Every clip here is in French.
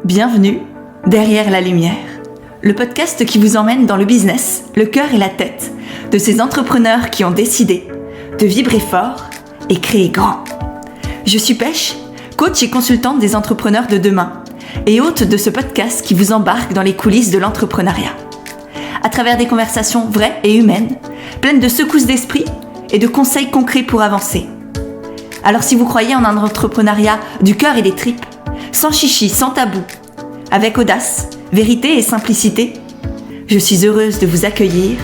Bienvenue derrière la lumière, le podcast qui vous emmène dans le business, le cœur et la tête de ces entrepreneurs qui ont décidé de vibrer fort et créer grand. Je suis Pêche, coach et consultante des entrepreneurs de demain et hôte de ce podcast qui vous embarque dans les coulisses de l'entrepreneuriat. À travers des conversations vraies et humaines, pleines de secousses d'esprit et de conseils concrets pour avancer. Alors si vous croyez en un entrepreneuriat du cœur et des tripes, sans chichi, sans tabou, avec audace, vérité et simplicité, je suis heureuse de vous accueillir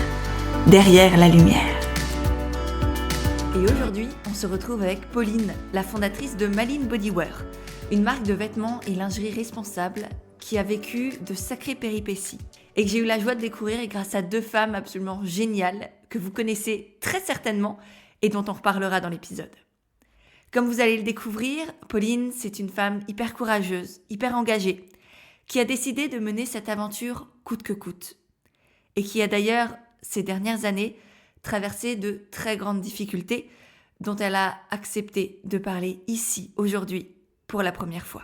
derrière la lumière. Et aujourd'hui, on se retrouve avec Pauline, la fondatrice de Malin Bodywear, une marque de vêtements et lingerie responsable qui a vécu de sacrées péripéties et que j'ai eu la joie de découvrir grâce à deux femmes absolument géniales que vous connaissez très certainement et dont on reparlera dans l'épisode. Comme vous allez le découvrir, Pauline, c'est une femme hyper courageuse, hyper engagée, qui a décidé de mener cette aventure coûte que coûte. Et qui a d'ailleurs, ces dernières années, traversé de très grandes difficultés dont elle a accepté de parler ici, aujourd'hui, pour la première fois.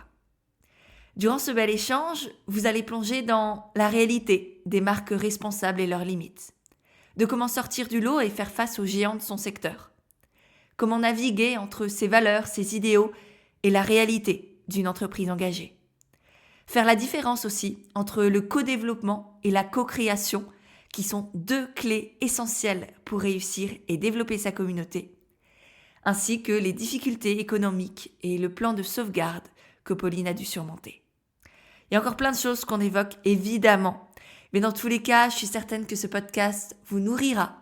Durant ce bel échange, vous allez plonger dans la réalité des marques responsables et leurs limites, de comment sortir du lot et faire face aux géants de son secteur. Comment naviguer entre ses valeurs, ses idéaux et la réalité d'une entreprise engagée. Faire la différence aussi entre le co-développement et la co-création, qui sont deux clés essentielles pour réussir et développer sa communauté, ainsi que les difficultés économiques et le plan de sauvegarde que Pauline a dû surmonter. Il y a encore plein de choses qu'on évoque évidemment, mais dans tous les cas, je suis certaine que ce podcast vous nourrira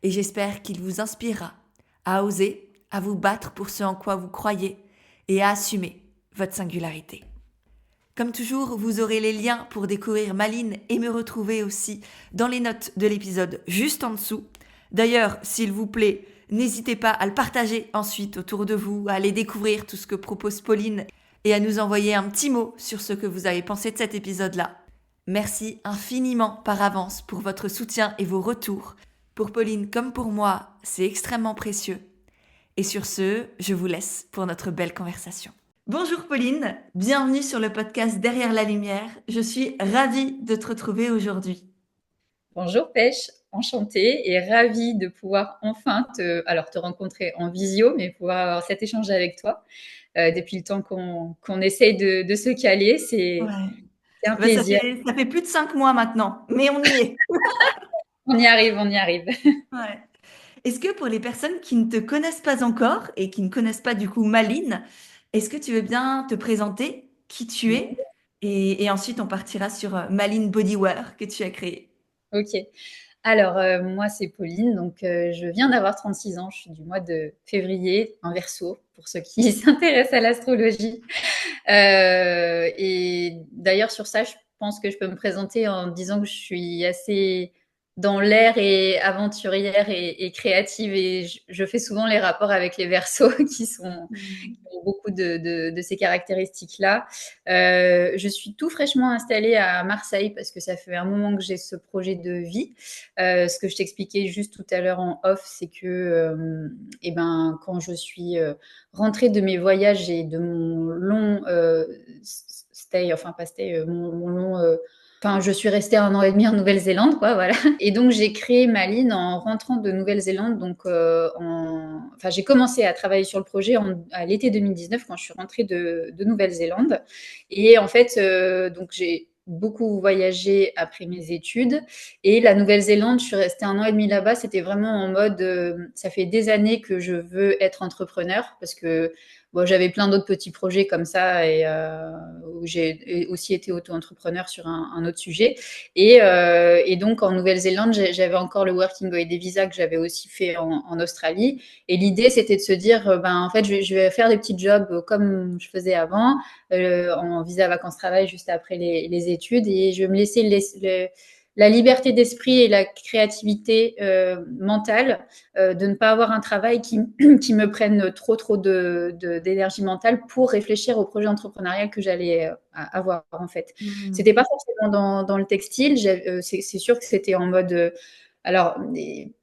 et j'espère qu'il vous inspirera à oser, à vous battre pour ce en quoi vous croyez et à assumer votre singularité. Comme toujours, vous aurez les liens pour découvrir Malin et me retrouver aussi dans les notes de l'épisode juste en dessous. D'ailleurs, s'il vous plaît, n'hésitez pas à le partager ensuite autour de vous, à aller découvrir tout ce que propose Pauline et à nous envoyer un petit mot sur ce que vous avez pensé de cet épisode-là. Merci infiniment par avance pour votre soutien et vos retours. Pour Pauline comme pour moi, c'est extrêmement précieux. Et sur ce, je vous laisse pour notre belle conversation. Bonjour Pauline, bienvenue sur le podcast Derrière la lumière. Je suis ravie de te retrouver aujourd'hui. Bonjour Pêche, enchantée et ravie de pouvoir enfin te rencontrer en visio, mais pouvoir avoir cet échange avec toi. Depuis le temps qu'on essaye de se caler, c'est un plaisir. Ça fait plus de 5 mois maintenant, mais on y est. On y arrive. Ouais. Est-ce que pour les personnes qui ne te connaissent pas encore et qui ne connaissent pas du coup Malin, est-ce que tu veux bien te présenter qui tu es et ensuite on partira sur Malin Bodywear que tu as créé. Ok. Alors, moi, c'est Pauline. Donc, je viens d'avoir 36 ans. Je suis du mois de février, en Verseau, pour ceux qui s'intéressent à l'astrologie. Et d'ailleurs, sur ça, je pense que je peux me présenter en disant que je suis assez dans l'air et aventurière et créative. Et je fais souvent les rapports avec les Verseaux qui ont beaucoup de ces caractéristiques-là. Je suis tout fraîchement installée à Marseille parce que ça fait un moment que j'ai ce projet de vie. Ce que je t'expliquais juste tout à l'heure en off, c'est que quand je suis rentrée de mes voyages et de mon long je suis restée 1 an et demi en Nouvelle-Zélande, quoi, voilà. Et donc, j'ai créé Malin en rentrant de Nouvelle-Zélande. Donc, j'ai commencé à travailler sur le projet à l'été 2019 quand je suis rentrée de Nouvelle-Zélande. Et en fait, donc j'ai beaucoup voyagé après mes études. Et la Nouvelle-Zélande, je suis restée 1 an et demi là-bas. C'était vraiment en mode, ça fait des années que je veux être entrepreneur parce que j'avais plein d'autres petits projets comme ça et où j'ai aussi été auto-entrepreneur sur un autre sujet. Et donc, en Nouvelle-Zélande, j'avais encore le Working Holiday Visa que j'avais aussi fait en Australie. Et l'idée, c'était de se dire, en fait, je vais faire des petits jobs comme je faisais avant, en visa vacances-travail juste après les études. Et je vais me laisser la liberté d'esprit et la créativité mentale de ne pas avoir un travail qui me prenne trop d'énergie mentale pour réfléchir au projet entrepreneurial que j'allais avoir en fait. C'était pas forcément dans le textile, c'est sûr que c'était en mode alors,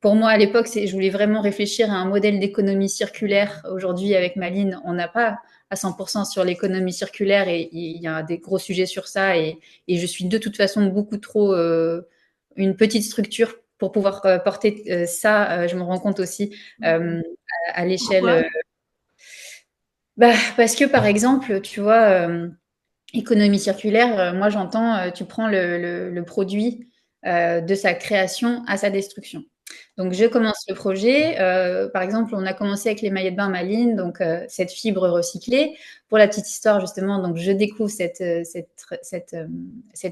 pour moi, à l'époque, je voulais vraiment réfléchir à un modèle d'économie circulaire. Aujourd'hui, avec Malin, on n'a pas à 100% sur l'économie circulaire et il y a des gros sujets sur ça et je suis de toute façon beaucoup trop une petite structure pour pouvoir porter ça. Je me rends compte aussi à l'échelle. Pourquoi? Bah, parce que par exemple, tu vois, économie circulaire, moi j'entends, tu prends le produit de sa création à sa destruction. Donc je commence le projet, par exemple, on a commencé avec les maillots de bain Maline, donc cette fibre recyclée. Pour la petite histoire justement, donc je découvre cette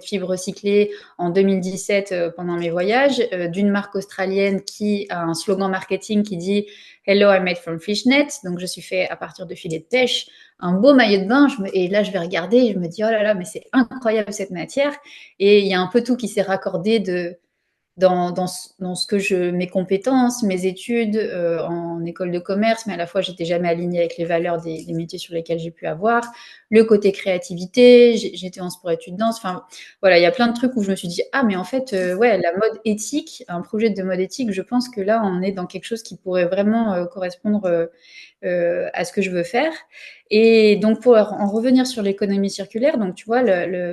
fibre recyclée en 2017 pendant mes voyages d'une marque australienne qui a un slogan marketing qui dit Hello, I'm made from fishnet. Donc je suis fait à partir de filets de pêche, un beau maillot de bain. Et là je vais regarder et je me dis oh là là, mais c'est incroyable cette matière. Et il y a un peu tout qui s'est raccordé dans ce que mes compétences, mes études en école de commerce, mais à la fois j'étais jamais alignée avec les valeurs des métiers sur lesquels j'ai pu avoir, le côté créativité, j'étais en sport études danse, enfin voilà, il y a plein de trucs où je me suis dit ah mais en fait ouais, la mode éthique, un projet de mode éthique, je pense que là on est dans quelque chose qui pourrait vraiment correspondre à ce que je veux faire. Et donc, pour en revenir sur l'économie circulaire, donc tu vois,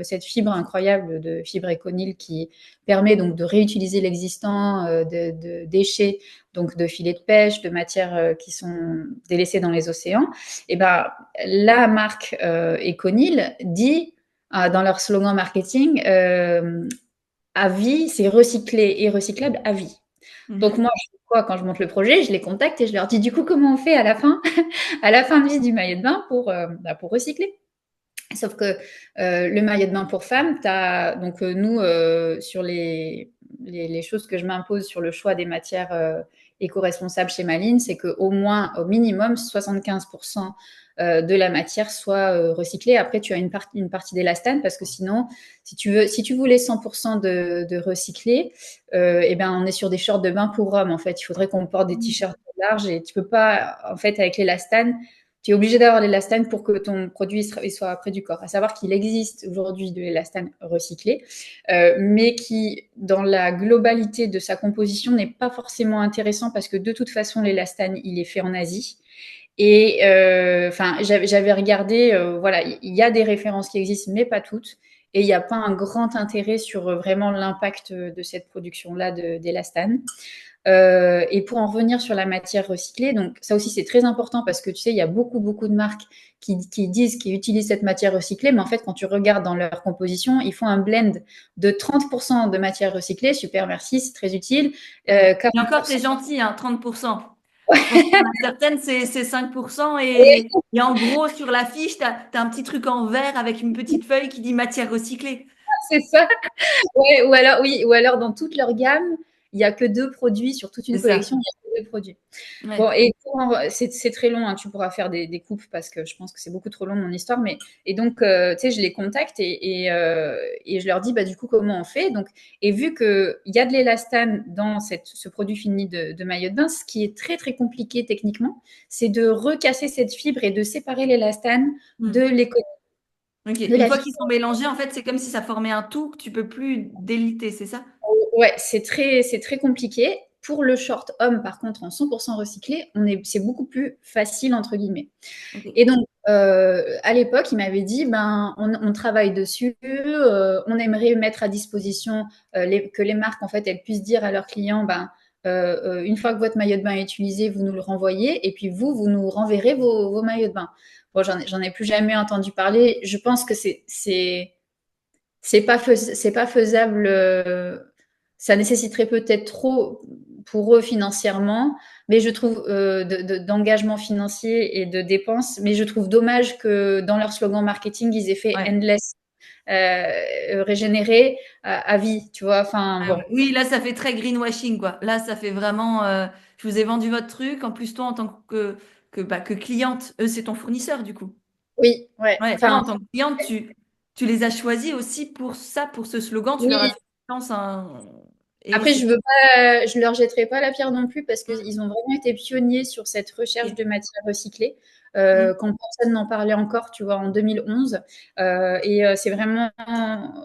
cette fibre incroyable de fibre Econil qui permet donc de réutiliser l'existant de déchets, donc de filets de pêche, de matières qui sont délaissées dans les océans, et ben la marque Econil dit dans leur slogan marketing à vie, c'est recyclé et recyclable à vie. Donc moi, je fais quoi quand je monte le projet? Je les contacte et je leur dis du coup comment on fait à la fin, à la fin de vie du maillot de bain pour recycler. Sauf que le maillot de bain pour femmes, donc nous sur les choses que je m'impose sur le choix des matières éco-responsables chez Maline, c'est qu'au moins, au minimum, 75% de la matière soit recyclée. Après, tu as une partie d'élastane parce que sinon, si tu voulais 100% de recyclé, eh ben, on est sur des shorts de bain pour hommes. En fait, il faudrait qu'on porte des t-shirts larges et tu peux pas, en fait, avec l'élastane, tu es obligé d'avoir l'élastane pour que ton produit soit près du corps. À savoir qu'il existe aujourd'hui de l'élastane recyclé, mais qui, dans la globalité de sa composition, n'est pas forcément intéressant parce que de toute façon, l'élastane, il est fait en Asie. Et enfin, j'avais regardé, voilà, il y a des références qui existent, mais pas toutes. Et il n'y a pas un grand intérêt sur vraiment l'impact de cette production-là d'élastane. Et pour en revenir sur la matière recyclée, donc ça aussi c'est très important parce que tu sais, il y a beaucoup de marques qui disent qu'ils utilisent cette matière recyclée, mais en fait quand tu regardes dans leur composition, ils font un blend de 30% de matière recyclée, super merci, c'est très utile. Et 40%. encore, t'es gentil, hein, 30%. Je pense qu'il y en a certaines, c'est 5%. Et en gros, sur la fiche, tu as un petit truc en vert avec une petite feuille qui dit matière recyclée. C'est ça. Ouais, ou alors, oui, ou alors dans toute leur gamme, il n'y a que 2 produits sur toute une C'est ça. collection, il n'y a que 2 produits. Ouais. Bon, et c'est très long, hein, tu pourras faire des coupes parce que je pense que c'est beaucoup trop long mon histoire. Mais et donc, tu sais, je les contacte et je leur dis, bah du coup, comment on fait? Donc, et vu que il y a de l'élastane dans ce produit fini de maillot de bain, ce qui est très très compliqué techniquement, c'est de recasser cette fibre et de séparer l'élastane de Hmm. l'économie Ok. de Une la fois fibre. qu'ils sont mélangés, en fait, c'est comme si ça formait un tout que tu peux plus déliter, c'est ça? Ouais, c'est très compliqué. Pour le short homme, par contre, en 100% recyclé, c'est beaucoup plus facile, entre guillemets. Ok. Et donc, à l'époque, il m'avait dit, ben, on travaille dessus, on aimerait mettre à disposition que les marques, en fait, elles puissent dire à leurs clients, ben, une fois que votre maillot de bain est utilisé, vous nous le renvoyez, et puis vous nous renverrez vos maillots de bain. Bon, j'en ai plus jamais entendu parler. Je pense que c'est pas faisable. Ça nécessiterait peut-être trop pour eux financièrement, mais je trouve d'engagement financier et de dépenses. Mais je trouve dommage que dans leur slogan marketing, ils aient fait Ouais. endless, régénérer à vie, tu vois. Enfin Ah bon, ouais. Oui, là, ça fait très greenwashing, quoi. Là, ça fait vraiment, je vous ai vendu votre truc. En plus, toi, en tant que cliente, eux, c'est ton fournisseur, du coup. oui, ouais. Ouais, toi, Enfin, en tant que cliente, tu les as choisis aussi pour ça, pour ce slogan. Tu leur as oui. fait confiance, hein, et Après, c'est. je leur jetterai pas la pierre non plus parce qu'ils ont vraiment été pionniers sur cette recherche de matières recyclées. quand personne n'en parlait encore, tu vois, en 2011. C'est vraiment,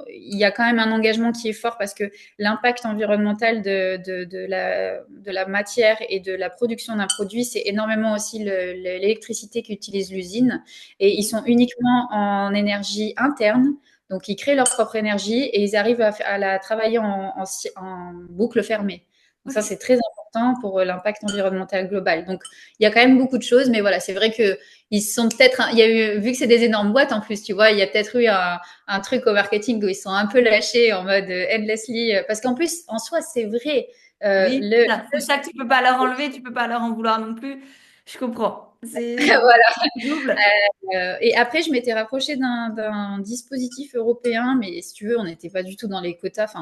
il y a quand même un engagement qui est fort parce que l'impact environnemental de la matière et de la production d'un produit, c'est énormément aussi l'électricité qu'utilise l'usine. Et ils sont uniquement en énergie interne. Donc, ils créent leur propre énergie et ils arrivent à la travailler en boucle fermée. Donc, ça, Ok. c'est très important pour l'impact environnemental global. Donc, il y a quand même beaucoup de choses, mais voilà, c'est vrai que ils sont peut-être, il y a eu, vu que c'est des énormes boîtes en plus, tu vois, il y a peut-être eu un truc au marketing où ils sont un peu lâchés en mode endlessly, parce qu'en plus, en soi, c'est vrai. Oui, c'est ça que tu peux pas leur enlever, tu peux pas leur en vouloir non plus. Je comprends. C'est Voilà. double. Et après, je m'étais rapprochée d'un dispositif européen, mais si tu veux, on n'était pas du tout dans les quotas,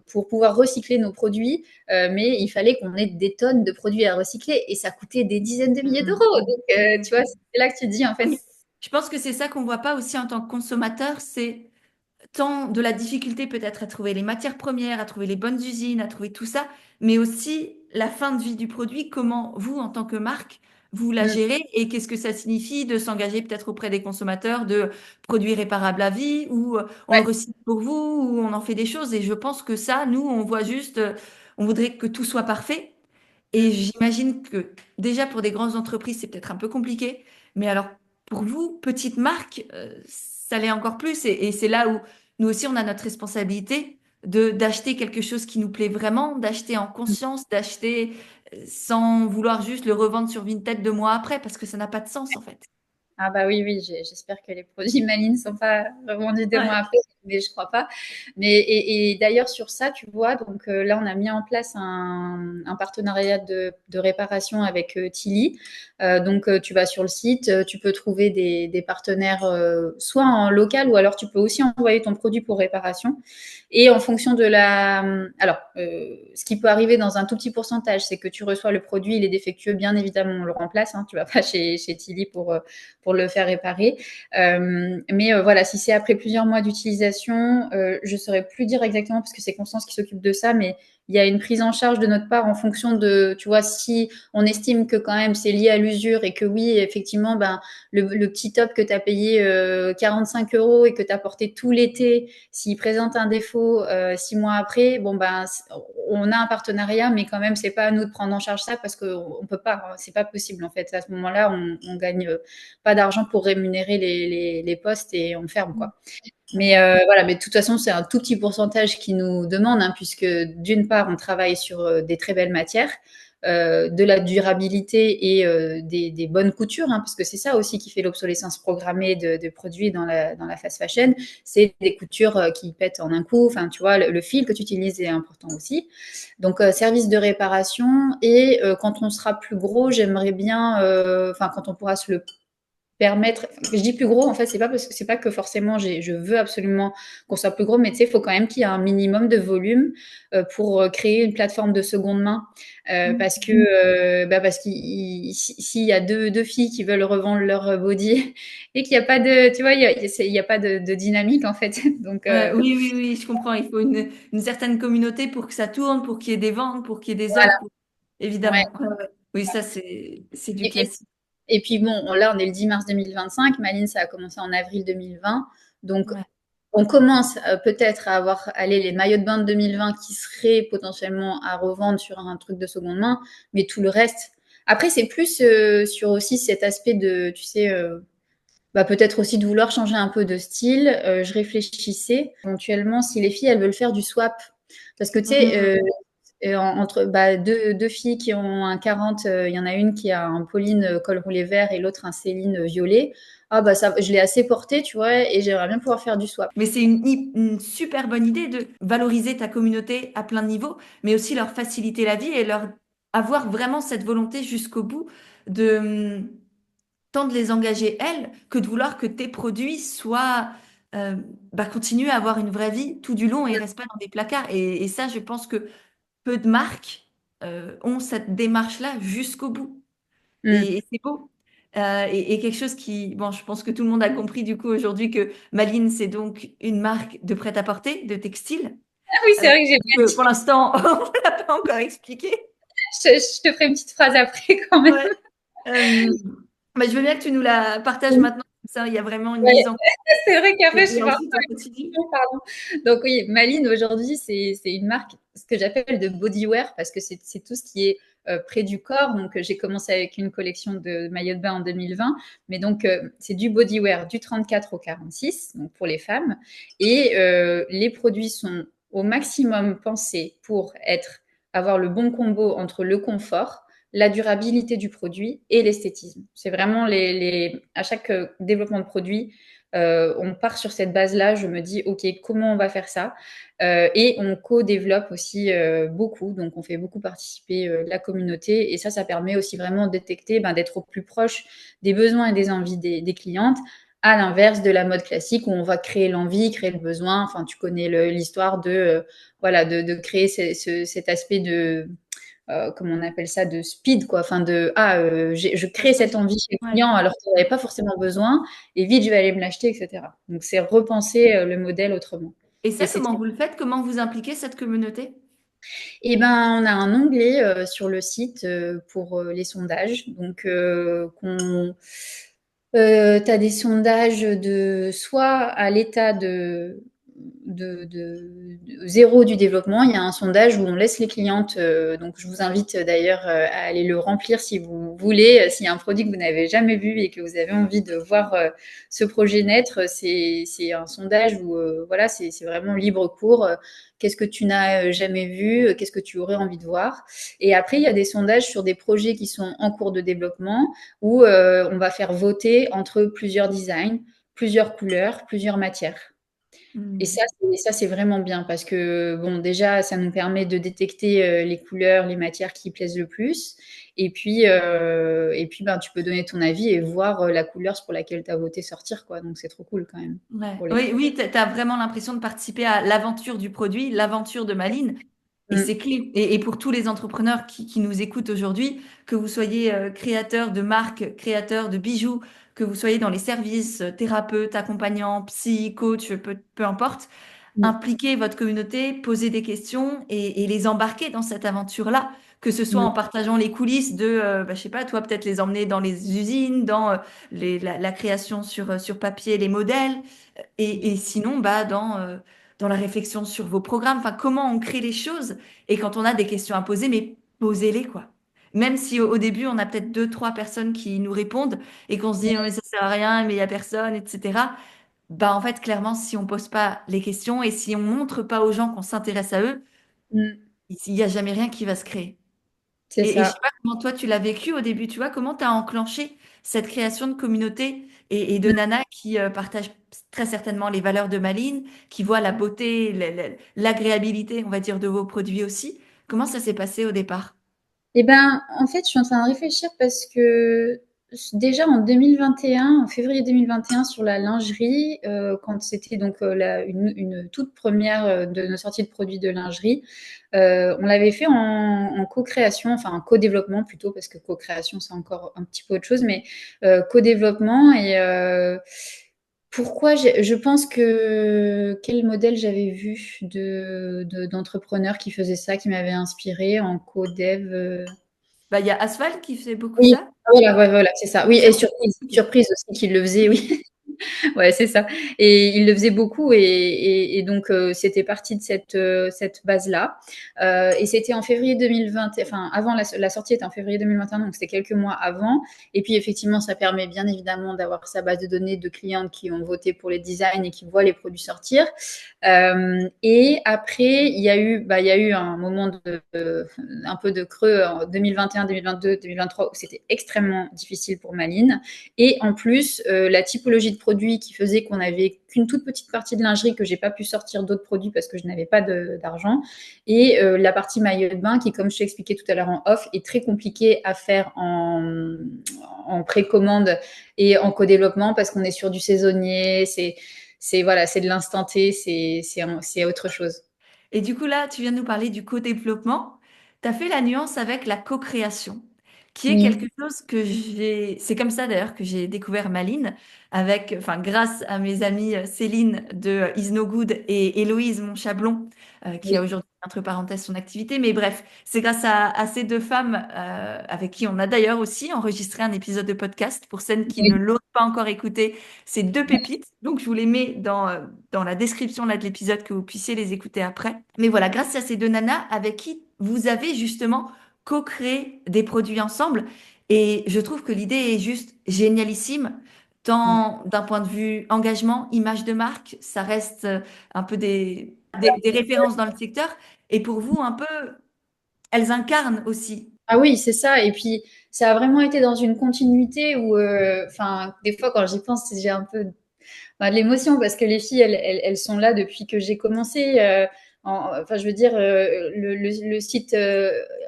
pour pouvoir recycler nos produits, mais il fallait qu'on ait des tonnes de produits à recycler et ça coûtait des dizaines de milliers Mm. d'euros. Donc, tu vois, c'est là que tu te dis, en fait, Oui. Je pense que c'est ça qu'on voit pas aussi en tant que consommateur, c'est tant de la difficulté peut-être à trouver les matières premières, à trouver les bonnes usines, à trouver tout ça, mais aussi la fin de vie du produit, comment vous, en tant que marque, vous la mm, gérez et qu'est-ce que ça signifie de s'engager peut-être auprès des consommateurs de produits réparables à vie ou on le ouais, recycle pour vous ou on en fait des choses. Et je pense que ça, nous, on voit juste, on voudrait que tout soit parfait. Et mm. j'imagine que déjà pour des grandes entreprises, c'est peut-être un peu compliqué, mais alors pour vous, petite marque, ça l'est encore plus. Et c'est là où nous aussi, on a notre responsabilité de d'acheter quelque chose qui nous plaît vraiment, d'acheter en conscience, d'acheter sans vouloir juste le revendre sur Vinted 2 mois après, parce que ça n'a pas de sens en fait. Ah bah oui, oui, j'espère que les produits Malines ne sont pas revendus 2 mois Ouais. après, mais je crois pas. Et d'ailleurs, sur ça, tu vois, donc là, on a mis en place un partenariat de réparation avec Tilly. Donc, tu vas sur le site, tu peux trouver des partenaires soit en local ou alors tu peux aussi envoyer ton produit pour réparation. Et en fonction de la... Alors, ce qui peut arriver dans un tout petit pourcentage, c'est que tu reçois le produit, il est défectueux, bien évidemment, on le remplace. Hein, tu vas pas chez Tilly pour le faire réparer. Voilà, si c'est après plusieurs mois d'utilisation, je ne saurais plus dire exactement parce que c'est Constance qui s'occupe de ça, mais il y a une prise en charge de notre part en fonction de, tu vois, si on estime que quand même c'est lié à l'usure et que oui, effectivement, ben, le petit top que tu as payé 45 euros et que tu as porté tout l'été, s'il présente un défaut 6 mois après, bon, ben, on a un partenariat, mais quand même, c'est pas à nous de prendre en charge ça parce qu'on peut pas, c'est pas possible en fait. À ce moment-là, on gagne pas d'argent pour rémunérer les postes et on ferme quoi. Mais voilà, mais de toute façon, c'est un tout petit pourcentage qui nous demande, hein, puisque d'une part, on travaille sur des très belles matières, de la durabilité et des bonnes coutures, hein, parce que c'est ça aussi qui fait l'obsolescence programmée de produits dans la fast fashion, c'est des coutures qui pètent en un coup. Enfin, tu vois, le fil que tu utilises est important aussi. Donc, service de réparation et quand on sera plus gros, j'aimerais bien, enfin, quand on pourra se le permettre, je dis plus gros, en fait, c'est pas parce que c'est pas que forcément je veux absolument qu'on soit plus gros, mais tu sais, il faut quand même qu'il y ait un minimum de volume pour créer une plateforme de seconde main. Parce que parce s'il y a deux filles qui veulent revendre leur body et qu'il n'y a pas de, tu vois, il y a pas de dynamique en fait. Donc Oui, oui, oui, je comprends. Il faut une certaine communauté pour que ça tourne, pour qu'il y ait des ventes, pour qu'il y ait des offres, voilà. Ouais. évidemment. Ouais, ouais. Oui, ça, c'est du Et, et- classique. et puis bon, là, on est le 10 mars 2025. Maline, ça a commencé en avril 2020. Donc, Ouais. on commence peut-être à avoir allez, les maillots de bain de 2020 qui seraient potentiellement à revendre sur un truc de seconde main, mais tout le reste. Après, c'est plus sur aussi cet aspect de, tu sais, peut-être aussi de vouloir changer un peu de style. Je réfléchissais éventuellement si les filles, elles veulent faire du swap. Parce que, tu sais, Mhm. entre deux filles qui ont un 40, il y en a une qui a un Pauline col roulé vert et l'autre un Céline violet. Ah bah ça, je l'ai assez porté, tu vois, et j'aimerais bien pouvoir faire du swap. Mais c'est une super bonne idée de valoriser ta communauté à plein de niveaux, mais aussi leur faciliter la vie et leur avoir vraiment cette volonté jusqu'au bout de tant de les engager elles que de vouloir que tes produits soient continuent à avoir une vraie vie tout du long et restent pas dans des placards. Et ça, je pense que peu de marques ont cette démarche-là jusqu'au bout. Mm. Et c'est beau. Et quelque chose qui, bon, je pense que tout le monde a compris du coup aujourd'hui que Maline, c'est donc une marque de prêt-à-porter, de textile. Ah oui, c'est Euh, vrai que j'ai pas Pour dit. l'instant, on ne l'a pas encore expliqué. Je te ferai une petite phrase après quand même. Ouais. Euh, Bah, je veux bien que tu nous la partages Mmh. maintenant, comme ça il y a vraiment une Ouais, mise en c'est vrai qu'après je et suis partie ensuite on continue. pardon. Donc oui, Maline aujourd'hui, c'est une marque, ce que j'appelle de bodywear, parce que c'est tout ce qui est près du corps. Donc j'ai commencé avec une collection de maillots de bain en 2020, mais donc c'est du bodywear du 34 au 46, donc pour les femmes. Et les produits sont au maximum pensés pour avoir le bon combo entre le confort, la durabilité du produit et l'esthétisme. C'est vraiment à chaque développement de produit, on part sur cette base-là. Je me dis, OK, comment on va faire ça? Et on co-développe aussi beaucoup. Donc, on fait beaucoup participer la communauté. Et ça permet aussi vraiment de détecter, d'être au plus proche des besoins et des envies des clientes, à l'inverse de la mode classique où on va créer l'envie, créer le besoin. Enfin, tu connais l'histoire voilà, de créer cet aspect de comment on appelle ça, de speed, quoi. Enfin, je crée cette envie chez le Ouais. client alors qu'il n'avait pas forcément besoin, et vite, je vais aller me l'acheter, etc. Donc, c'est repenser le modèle autrement. Et Et ça, c'est comment vous le faites? Comment vous impliquez cette communauté? Eh ben, on a un onglet sur le site pour les sondages. Donc, tu as des sondages soit à l'état de zéro du développement. Il y a un sondage où on laisse les clientes. Donc, je vous invite d'ailleurs à aller le remplir si vous voulez. S'il y a un produit que vous n'avez jamais vu et que vous avez envie de voir ce projet naître, c'est un sondage où voilà, c'est vraiment libre cours. Qu'est-ce que tu n'as jamais vu? Qu'est-ce que tu aurais envie de voir? Et après, il y a des sondages sur des projets qui sont en cours de développement où on va faire voter entre plusieurs designs, plusieurs couleurs, plusieurs matières. Et Hmm. ça, c'est vraiment bien parce que, bon, déjà, ça nous permet de détecter les couleurs, les matières qui plaisent le plus. Et puis tu peux donner ton avis et voir la couleur pour laquelle tu as voté sortir, quoi. Donc, c'est trop cool quand même. Ouais. Pour les... Oui, oui, tu as vraiment l'impression de participer à l'aventure du produit, l'aventure de Maline. Et Mm. c'est clé. Et pour tous les entrepreneurs qui nous écoutent aujourd'hui, que vous soyez créateur de marques, créateur de bijoux, que vous soyez dans les services, thérapeute, accompagnant, psy, coach, peu importe, Mm. impliquer votre communauté, poser des questions et les embarquer dans cette aventure-là, que ce soit Mm. en partageant les coulisses de, je sais pas, toi peut-être les emmener dans les usines, dans la création sur papier, les modèles, et sinon dans la réflexion sur vos programmes, enfin comment on crée les choses, et quand on a des questions à poser, mais posez-les quoi. Même si au début on a peut-être deux, trois personnes qui nous répondent et qu'on se dit mais ça sert à rien, mais il y a personne, etc. Bah en fait, clairement, si on pose pas les questions et si on montre pas aux gens qu'on s'intéresse à eux, Mm. il n'y a jamais rien qui va se créer. C'est Et je ça. sais pas comment toi tu l'as vécu au début, tu vois, comment tu as enclenché cette création de communauté et de Mm. Nana qui partagent très certainement les valeurs de Maline, qui voit la beauté, l'agréabilité, on va dire, de vos produits aussi. Comment ça s'est passé au départ? Eh ben, en fait, je suis en train de réfléchir parce que déjà en 2021, en février 2021, sur la lingerie, quand c'était donc une toute première de nos sorties de produits de lingerie, on l'avait fait en co-création, enfin en co-développement plutôt, parce que co-création c'est encore un petit peu autre chose, mais co-développement. Et pourquoi je pense que quel modèle j'avais vu d'entrepreneurs qui faisaient ça, qui m'avait inspiré en co-dev. Bah, il y a Asphalt qui fait beaucoup Oui, ça. voilà, ouais, voilà, c'est ça. Oui, et Sur- surprise aussi qu'il le faisait, oui. Ouais, c'est ça. Et il le faisait beaucoup, et donc c'était parti de cette base-là. Et c'était en février 2020, enfin avant la sortie était en février 2021, donc c'était quelques mois avant. Et puis effectivement, ça permet bien évidemment d'avoir sa base de données de clientes qui ont voté pour les designs et qui voient les produits sortir. Et après, il y a eu un moment un peu de creux en 2021, 2022, 2023 où c'était extrêmement difficile pour Maline. Et en plus, la typologie de produits qui faisait qu'on avait qu'une toute petite partie de lingerie, que j'ai pas pu sortir d'autres produits parce que je n'avais pas d'argent. Et la partie maillot de bain qui, comme je t'ai expliqué tout à l'heure en off, est très compliquée à faire en précommande et en co-développement parce qu'on est sur du saisonnier, voilà, c'est de l'instant T, c'est autre chose. Et du coup, là, tu viens de nous parler du co-développement. Tu as fait la nuance avec la co-création, qui est Oui, quelque chose que j'ai. C'est comme ça d'ailleurs que j'ai découvert Maline, enfin, grâce à mes amies Céline de Is No Good et Héloïse Monchablon, qui a oui. aujourd'hui entre parenthèses son activité. Mais bref, c'est grâce à ces deux femmes avec qui on a d'ailleurs aussi enregistré un épisode de podcast. Pour celles qui ne Oui. l'auraient pas encore écouté, c'est deux pépites. Donc je vous les mets dans la description là, de l'épisode que vous puissiez les écouter après. Mais voilà, grâce à ces deux nanas avec qui vous avez justement co-créé des produits ensemble. Et je trouve que l'idée est juste génialissime. Tant d'un point de vue engagement, image de marque, ça reste un peu des références dans le secteur. Et pour vous, un peu, elles incarnent aussi. Ah oui, c'est ça. Et puis, ça a vraiment été dans une continuité où, enfin, des fois, quand j'y pense, j'ai un peu de l'émotion parce que les filles, elles sont là depuis que j'ai commencé. Enfin, je veux dire, le site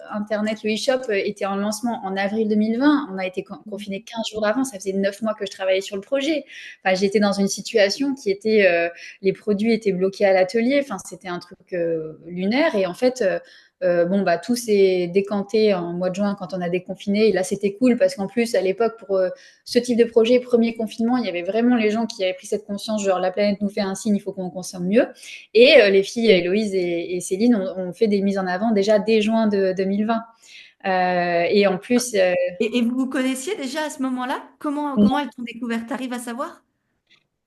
internet, le e-shop, était en lancement en avril 2020. On a été confinés 15 jours avant. Ça faisait 9 mois que je travaillais sur le projet. Enfin, j'étais dans une situation qui était, les produits étaient bloqués à l'atelier. Enfin, c'était un truc lunaire. Et en fait, bon, bah, tout s'est décanté en mois de juin quand on a déconfiné. Et là, c'était cool parce qu'en plus, à l'époque, pour ce type de projet, premier confinement, il y avait vraiment les gens qui avaient pris cette conscience, genre la planète nous fait un signe, il faut qu'on consomme mieux. Et les filles, Héloïse et Céline, ont fait des mises en avant déjà dès juin 2020. Et en plus, Et vous vous connaissiez déjà à ce moment-là? Comment elles t'ont découvert? T'arrives à savoir?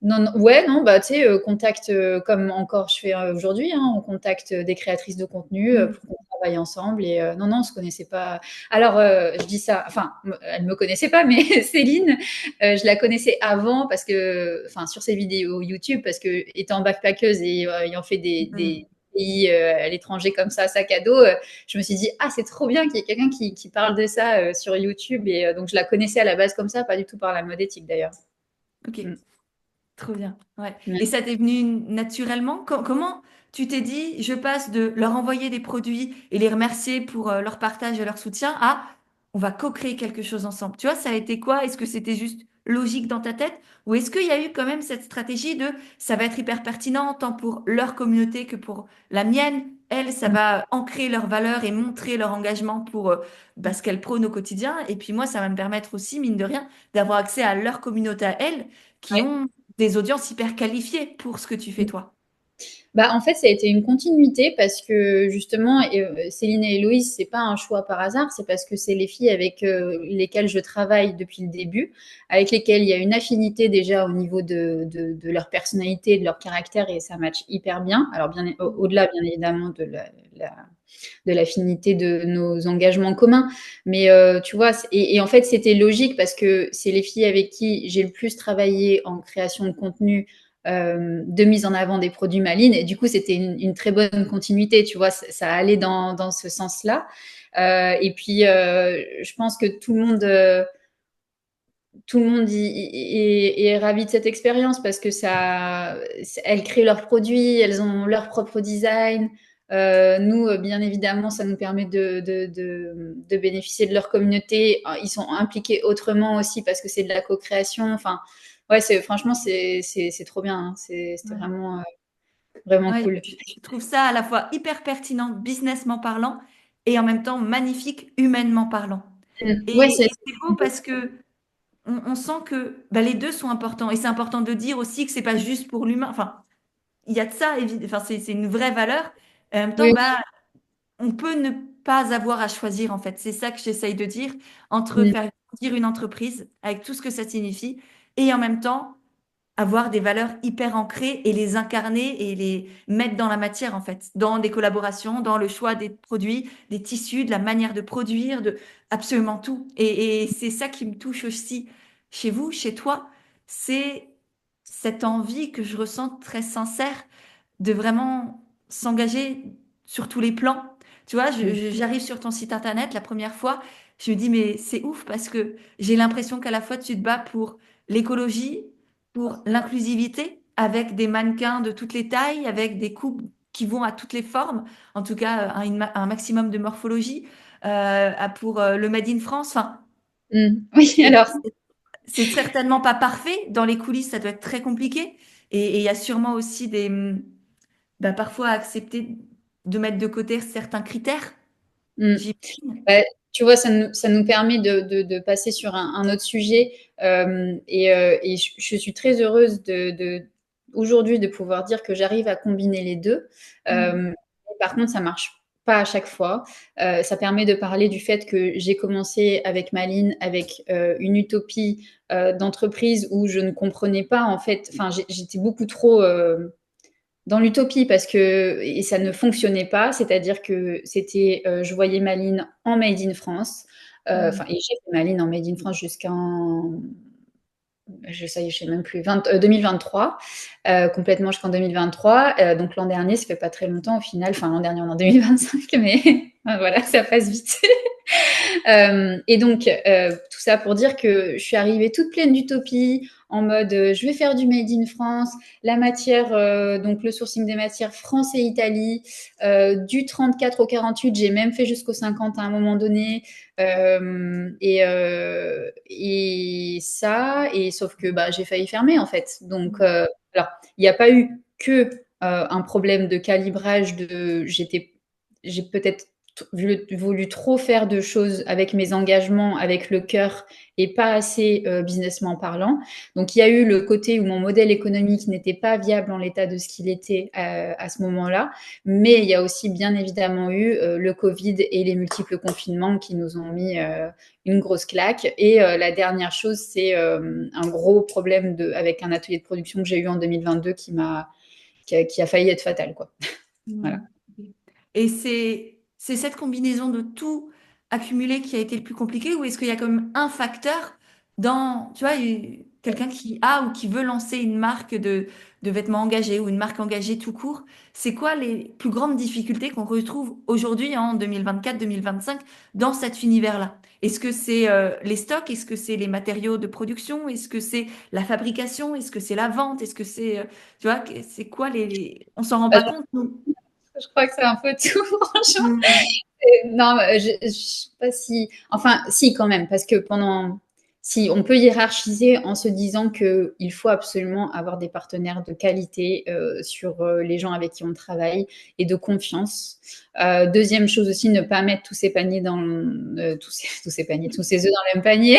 non, non, ouais, non, bah, tu sais, contact, comme encore je fais aujourd'hui, hein, on contacte des créatrices de contenu Mm. pour qu'on travaille ensemble. Et non, non, on se connaissait pas. Alors, je dis ça, enfin, elle me connaissait pas, mais Céline, je la connaissais avant parce que, enfin, sur ses vidéos YouTube, parce que étant backpackeuse et ayant fait Mm. des pays à l'étranger comme ça, sac à dos, je me suis dit, ah, c'est trop bien qu'il y ait quelqu'un qui parle de ça sur YouTube. Et donc, je la connaissais à la base comme ça, pas du tout par la mode éthique d'ailleurs. Ok, Mm. trop bien. Ouais. Ouais. Et ça t'est venu naturellement? Comment tu t'es dit, je passe de leur envoyer des produits et les remercier pour leur partage et leur soutien à on va co-créer quelque chose ensemble. Tu vois, ça a été quoi? Est-ce que c'était juste logique dans ta tête? Ou est-ce qu'il y a eu quand même cette stratégie de ça va être hyper pertinent tant pour leur communauté que pour la mienne? Elles, ça va ancrer leurs valeurs et montrer leur engagement pour ce qu'elles prônent au quotidien. Et puis moi, ça va me permettre aussi, mine de rien, d'avoir accès à leur communauté à elles qui Ouais. ont des audiences hyper qualifiées pour ce que tu fais toi. Bah, en fait, ça a été une continuité parce que justement, Céline et Héloïse, c'est pas un choix par hasard, c'est parce que c'est les filles avec lesquelles je travaille depuis le début, avec lesquelles il y a une affinité déjà au niveau de leur personnalité, de leur caractère, et ça match hyper bien. Alors bien au-delà, bien évidemment, de l'affinité de nos engagements communs, mais tu vois, et en fait, c'était logique parce que c'est les filles avec qui j'ai le plus travaillé en création de contenu, de mise en avant des produits Malines. Et du coup, c'était une très bonne continuité, tu vois, ça allait dans ce sens-là. Et puis, je pense que tout le monde est ravi de cette expérience parce que elles créent leurs produits, elles ont leur propre design. Nous, bien évidemment, ça nous permet de bénéficier de leur communauté. Ils sont impliqués autrement aussi parce que c'est de la co-création. Enfin, ouais, franchement, c'est trop bien, hein. C'était Ouais. vraiment, vraiment Ouais, cool. je trouve ça à la fois hyper pertinent businessment parlant et en même temps magnifique humainement parlant. Ouais, Et c'est beau parce que on sent que les deux sont importants. Et c'est important de dire aussi que c'est pas juste pour l'humain. Enfin, il y a de ça, enfin, c'est une vraie valeur. Et en même temps, oui, on peut ne pas avoir à choisir, en fait. C'est ça que j'essaye de dire, entre oui. faire grandir une entreprise avec tout ce que ça signifie et en même temps avoir des valeurs hyper ancrées et les incarner et les mettre dans la matière, en fait, dans des collaborations, dans le choix des produits, des tissus, de la manière de produire, de absolument tout. Et c'est ça qui me touche aussi chez vous, chez toi, c'est cette envie que je ressens très sincère de vraiment s'engager sur tous les plans. Tu vois, j'arrive sur ton site internet la première fois, je me dis, mais c'est ouf parce que j'ai l'impression qu'à la fois tu te bats pour l'écologie, pour l'inclusivité, avec des mannequins de toutes les tailles, avec des coupes qui vont à toutes les formes, en tout cas un maximum de morphologie, pour le Made in France. Enfin, Oui, c'est alors. c'est certainement pas parfait. Dans les coulisses, ça doit être très compliqué. Et il y a sûrement aussi parfois accepter de mettre de côté certains critères. Mm. J'imagine. Bah, tu vois, ça nous permet de passer sur un autre sujet. Et je suis très heureuse aujourd'hui de pouvoir dire que j'arrive à combiner les deux. Mm. par contre, ça marche pas à chaque fois. Ça permet de parler du fait que j'ai commencé avec Maline, avec une utopie d'entreprise où je ne comprenais pas, en fait, enfin, j'étais beaucoup trop dans l'utopie parce que et ça ne fonctionnait pas, c'est-à-dire que c'était, je voyais Maline en made in France, Mm. enfin, et j'ai fait Maline en made in France jusqu'en ça y est, je sais même plus, 2023, complètement jusqu'en 2023. Donc l'an dernier, ça fait pas très longtemps au final, enfin l'an dernier, on est en 2025, mais voilà, ça passe vite. Et donc, tout ça pour dire que je suis arrivée toute pleine d'utopie, en mode je vais faire du Made in France, la matière, donc le sourcing des matières France et Italie, du 34 au 48, j'ai même fait jusqu'au 50 à un moment donné. Et ça, et sauf que bah, j'ai failli fermer en fait. Donc, alors, il n'y a pas eu que un problème de calibrage j'ai peut-être voulu trop faire de choses avec mes engagements, avec le cœur et pas assez businessment parlant. Donc il y a eu le côté où mon modèle économique n'était pas viable en l'état de ce qu'il était à ce moment-là, mais il y a aussi bien évidemment eu le Covid et les multiples confinements qui nous ont mis une grosse claque. Et la dernière chose, c'est un gros problème avec un atelier de production que j'ai eu en 2022 qui a failli être fatal, quoi. Voilà. Mm. Et c'est cette combinaison de tout accumulé qui a été le plus compliqué, ou est-ce qu'il y a comme un facteur dans, tu vois, quelqu'un qui a ou qui veut lancer une marque de vêtements engagés ou une marque engagée tout court, c'est quoi les plus grandes difficultés qu'on retrouve aujourd'hui en 2024-2025 dans cet univers-là? Est-ce que c'est les stocks? Est-ce que c'est les matériaux de production? Est-ce que c'est la fabrication? Est-ce que c'est la vente? Est-ce que c'est, tu vois, c'est quoi On s'en rend pas compte, nous. Je crois que c'est un peu tout, franchement. Mm. Non, je sais pas si, enfin, si quand même, parce que si on peut hiérarchiser en se disant que il faut absolument avoir des partenaires de qualité sur les gens avec qui on travaille et de confiance. Deuxième chose aussi, ne pas mettre tous ses paniers tous ses œufs dans le même panier.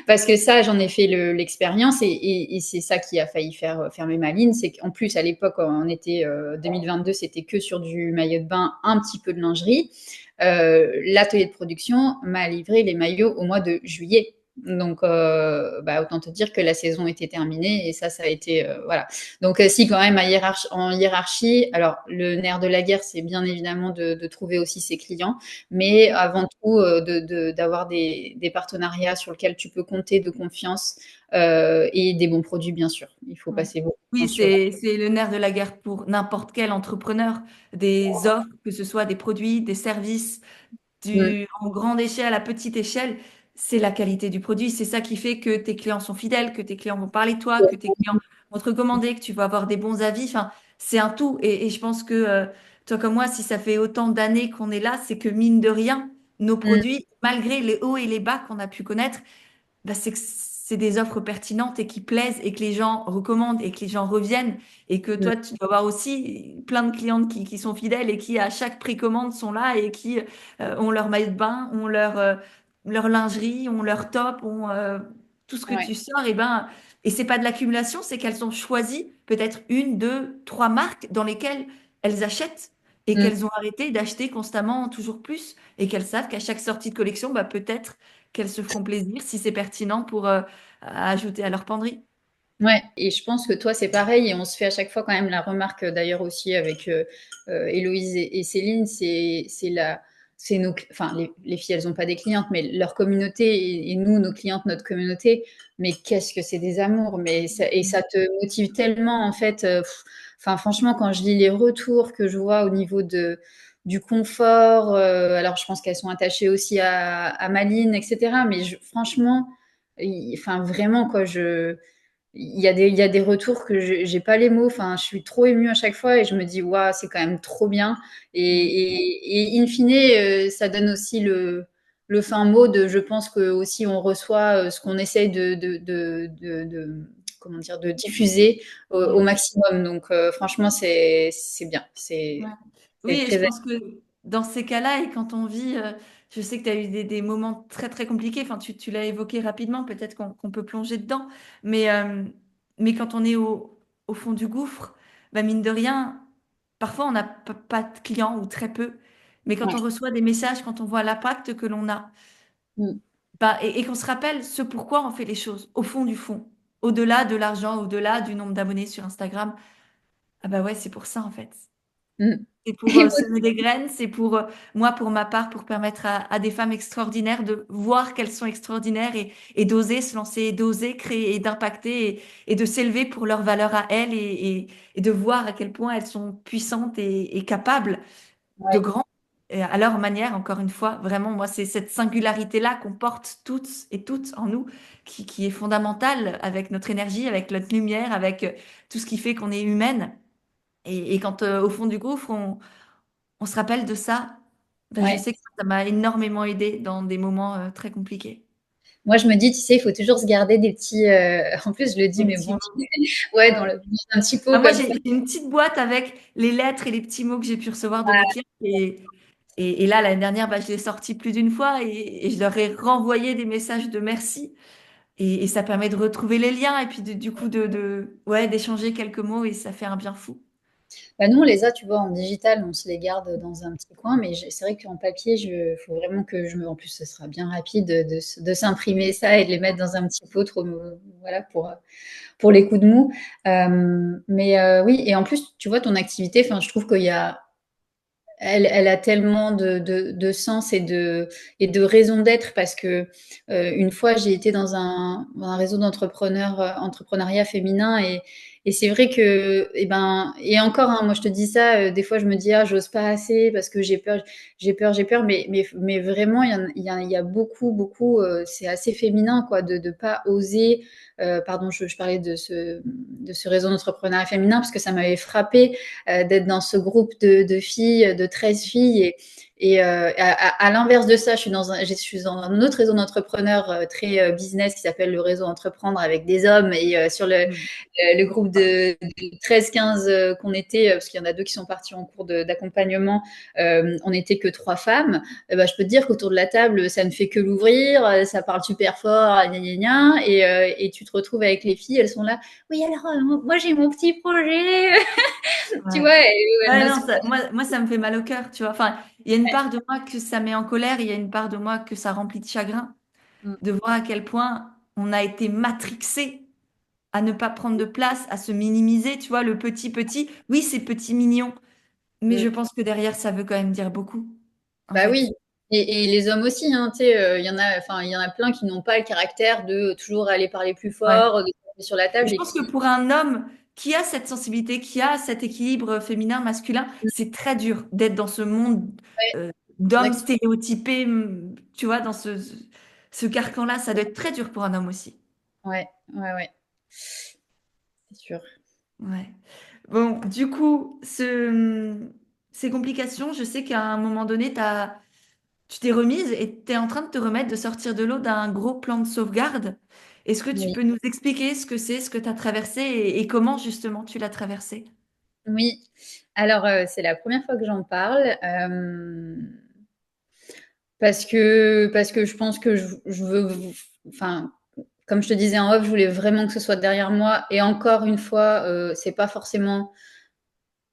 Parce que ça, j'en ai fait l'expérience et c'est ça qui a failli faire fermer ma ligne. C'est qu'en plus, à l'époque, on était 2022, c'était que sur du maillot de bain, un petit peu de lingerie. L'atelier de production m'a livré les maillots au mois de juillet. Donc, bah, autant te dire que la saison était terminée et ça a été voilà. Donc, si quand même en hiérarchie, alors le nerf de la guerre, c'est bien évidemment de trouver aussi ses clients, mais avant tout d'avoir des partenariats sur lesquels tu peux compter de confiance et des bons produits, bien sûr. Il faut Ouais. passer beaucoup de Oui, temps sur. c'est le nerf de la guerre pour n'importe quel entrepreneur. Des offres, que ce soit des produits, des services, Mm. en grande échelle à petite échelle, c'est la qualité du produit. C'est ça qui fait que tes clients sont fidèles, que tes clients vont parler de toi, que tes clients vont te recommander, que tu vas avoir des bons avis. Enfin, c'est un tout. Et je pense que toi comme moi, si ça fait autant d'années qu'on est là, c'est que mine de rien, nos Mm. produits, malgré les hauts et les bas qu'on a pu connaître, bah, c'est que c'est des offres pertinentes et qui plaisent et que les gens recommandent et que les gens reviennent et que Mm. toi, tu dois avoir aussi plein de clientes qui sont fidèles et qui, à chaque précommande, sont là et qui ont leur maillot de bain, ont leur lingerie, ont leur top, ont tout ce que Ouais. tu sors. Et c'est pas de l'accumulation, c'est qu'elles ont choisi peut-être une, deux, trois marques dans lesquelles elles achètent et Mm. qu'elles ont arrêté d'acheter constamment toujours plus et qu'elles savent qu'à chaque sortie de collection, bah, peut-être qu'elles se feront plaisir si c'est pertinent pour ajouter à leur penderie. Ouais, et je pense que toi, c'est pareil, et on se fait à chaque fois quand même la remarque, d'ailleurs aussi avec Héloïse et Céline, enfin, les filles, elles n'ont pas des clientes, mais leur communauté, et nous, nos clientes, notre communauté, mais qu'est-ce que c'est des amours, et ça te motive tellement, en fait, enfin, franchement, quand je lis les retours que je vois au niveau du confort, alors je pense qu'elles sont attachées aussi à Maline, etc., mais franchement, enfin, vraiment, quoi, il y a des retours que j'ai pas les mots. Enfin, je suis trop émue à chaque fois et je me dis, waouh, c'est quand même trop bien. Mm. Et in fine, ça donne aussi le fin mot de, je pense que aussi on reçoit ce qu'on essaye comment dire, de diffuser au Mm. maximum. Donc, franchement, c'est bien. Ouais. Oui, C'est et je très. pense que dans ces cas-là, et quand on vit, je sais que tu as eu des moments très très compliqués, enfin tu l'as évoqué rapidement, peut-être qu'on peut plonger dedans, mais, euh, mais quand on est au fond du gouffre, bah, mine de rien, parfois on n'a pas de clients ou très peu, mais quand Ouais. on reçoit des messages, quand on voit l'impact que l'on a, Mm. bah, et qu'on se rappelle ce pourquoi on fait les choses, au fond du fond, au-delà de l'argent, au-delà du nombre d'abonnés sur Instagram, ah bah ouais, c'est pour ça en fait. Mm. C'est pour Et moi, semer des graines, c'est pour moi, pour ma part, pour permettre à des femmes extraordinaires de voir qu'elles sont extraordinaires et d'oser se lancer, d'oser créer et d'impacter et de s'élever pour leur valeur à elles et de voir à quel point elles sont puissantes et capables de ouais. grand, et à leur manière, encore une fois. Vraiment, moi, c'est cette singularité-là qu'on porte toutes et toutes en nous qui est fondamentale avec notre énergie, avec notre lumière, avec tout ce qui fait qu'on est humaine. Et quand au fond du gouffre, on se rappelle de ça, ben, je Ouais. sais que ça m'a énormément aidé dans des moments très compliqués. Moi, je me dis, tu sais, il faut toujours se garder des petits. En plus, je le dis, Des mais petits bon, mots. ouais, dans Ouais. un petit pot Ah, moi, comme ça. j'ai une petite boîte avec les lettres et les petits mots que j'ai pu recevoir de mes clients. Et là, l'année dernière, bah, je l'ai sorti plus d'une fois et je leur ai renvoyé des messages de merci. Et ça permet de retrouver les liens et puis du coup ouais, d'échanger quelques mots et ça fait un bien fou. Bah, nous, on les a, tu vois, en digital, on se les garde dans un petit coin, mais c'est vrai qu'en papier, il faut vraiment que je me. En plus, ce sera bien rapide de s'imprimer ça et de les mettre dans un petit pot, voilà, pour les coups de mou. Mais oui, et en plus, tu vois, ton activité, enfin, je trouve qu'il y a elle a tellement de sens et de raison d'être parce que une fois j'ai été dans un réseau d'entrepreneurs, entrepreneuriat féminin et c'est vrai que et encore hein, moi je te dis ça des fois je me dis ah j'ose pas assez parce que j'ai peur mais vraiment il y a beaucoup c'est assez féminin quoi de pas oser pardon je parlais de ce réseau d'entrepreneuriat féminin parce que ça m'avait frappé d'être dans ce groupe de filles, de 13 filles. À l'inverse de ça, je suis dans un autre réseau d'entrepreneurs très business qui s'appelle le réseau Entreprendre avec des hommes. Et sur Mm. le groupe de 13-15 qu'on était, parce qu'il y en a deux qui sont partis en cours d'accompagnement, on n'était que 3 femmes. Bah, je peux te dire qu'autour de la table, ça ne fait que l'ouvrir, ça parle super fort, gna gna gna, et tu te retrouves avec les filles, elles sont là. Oui, alors, moi j'ai mon petit projet. Tu Ouais. vois, elle Ouais, n'ose non, pas. moi, ça me fait mal au cœur, tu vois. Enfin, il y a une part de moi que ça met en colère, il y a une part de moi que ça remplit de chagrin, Mm. de voir à quel point on a été matrixé à ne pas prendre de place, à se minimiser, tu vois, le petit petit. Oui, c'est petit mignon, mais je Mm. pense que derrière, ça veut quand même dire beaucoup, en Bah oui. fait. Et les hommes aussi, hein, tu sais, il y en a plein qui n'ont pas le caractère de toujours aller parler plus Ouais. fort, de taper sur la Et table je et pense que qui. pour un homme qui a cette sensibilité, qui a cet équilibre féminin-masculin, c'est très dur d'être dans ce monde Ouais, d'hommes exact. stéréotypés, tu vois, dans ce carcan-là. Ça doit être très dur pour un homme aussi. Ouais, ouais, ouais, c'est sûr. Ouais. Bon, du coup, ces complications, je sais qu'à un moment donné, tu t'es remise et tu es en train de te remettre de sortir de l'eau d'un gros plan de sauvegarde. Est-ce que tu Oui. peux nous expliquer ce que c'est, ce que tu as traversé et comment justement tu l'as traversé? Oui. Alors, c'est la première fois que j'en parle, parce que je pense que je veux, enfin, comme je te disais en off, je voulais vraiment que ce soit derrière moi. Et encore une fois, c'est pas forcément